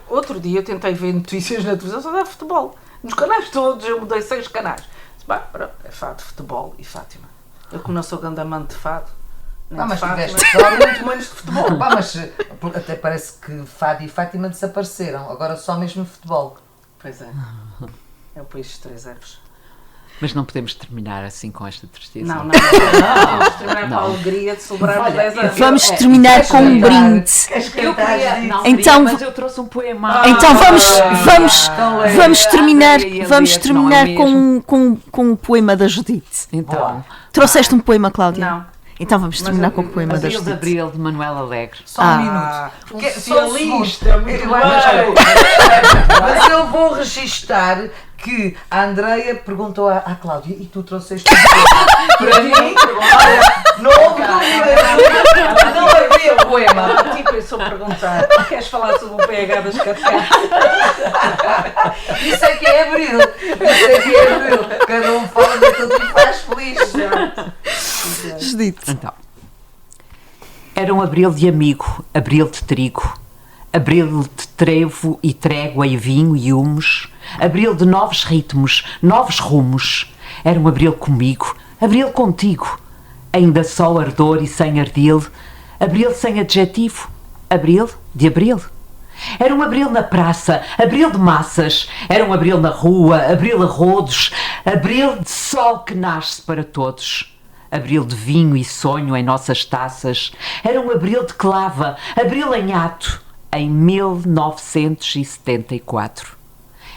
Speaker 3: Outro dia eu tentei ver notícias na televisão só dava futebol. Nos canais todos, eu mudei 6 canais. Disse, "Bah, pronto, é fado, futebol e Fátima. Eu que não sou grande amante de fado. Nem
Speaker 4: Ah,
Speaker 3: de
Speaker 4: mas
Speaker 3: Fátima,
Speaker 4: tiveste
Speaker 3: nem muito menos de futebol.
Speaker 4: Pá, mas até parece que Fado e Fátima desapareceram, agora só mesmo futebol.
Speaker 3: Pois é. É o país dos 3 erros.
Speaker 5: Mas não podemos terminar assim com esta tristeza.
Speaker 3: Não. Vamos terminar com a alegria de celebrar os 10 anos.
Speaker 2: Vamos terminar com um brinde.
Speaker 5: Eu queria, não
Speaker 2: Então-
Speaker 5: queria, mas eu trouxe um poema.
Speaker 2: Então vamos terminar,
Speaker 5: Andréia,
Speaker 2: vamos
Speaker 5: não é
Speaker 2: terminar
Speaker 5: mesmo?
Speaker 2: com o poema da Judite.
Speaker 5: Então,
Speaker 2: Trouxeste um poema, Cláudia?
Speaker 3: Não.
Speaker 2: Então vamos terminar com o poema da
Speaker 5: Abril de
Speaker 2: Judite.
Speaker 5: Abril, de Manuel Alegre.
Speaker 4: Só um minuto. Porque só um
Speaker 3: socialista,
Speaker 4: segundo.
Speaker 3: muito
Speaker 4: Eu
Speaker 3: bem.
Speaker 4: acho- Mas eu vou registar que a Andreia perguntou à Cláudia e tu trouxeste um poema para mim? Olha, não houve dúvida, não havia poema.
Speaker 3: Tipo, eu sou perguntar, queres falar sobre o pH das cafés?
Speaker 4: Isso é que é abril. Isso é que é abril. Cada um fala daquilo que lhe faz feliz.
Speaker 2: Judite.
Speaker 5: Então, era um abril de amigo, abril de trigo, abril de trevo e trégua e vinho e humus, abril de novos ritmos, novos rumos. Era um abril comigo, abril contigo, ainda só ardor e sem ardil, abril sem adjetivo, abril de abril. Era um abril na praça, abril de massas. Era um abril na rua, abril a rodos. Abril de sol que nasce para todos. Abril de vinho e sonho em nossas taças. Era um abril de clava, abril em ato, em 1974.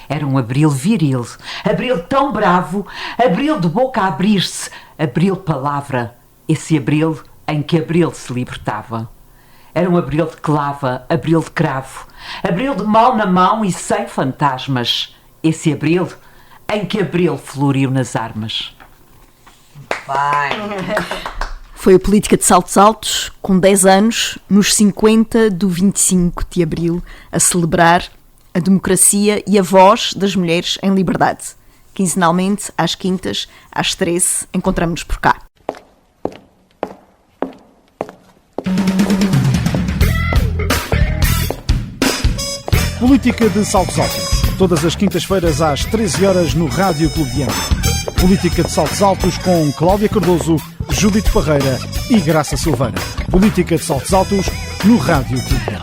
Speaker 5: Era um abril viril, abril tão bravo, abril de boca a abrir-se, abril palavra, esse abril em que abril se libertava. Era um abril de clava, abril de cravo, abril de mão na mão e sem fantasmas, esse abril em que abril floriu nas armas.
Speaker 4: Vai.
Speaker 2: Foi a política de Saltos Altos, com 10 anos, nos 50 do 25 de Abril, a celebrar a democracia e a voz das mulheres em liberdade. Quinzenalmente, às quintas, às 13, encontramos-nos por cá.
Speaker 1: Política de Saltos Altos. Todas as quintas-feiras às 13 horas no Rádio Clube de Âmara. Política de Saltos Altos com Cláudia Cardoso, Judite Parreira e Graça Silveira. Política de Saltos Altos no Rádio Clube de Âmara.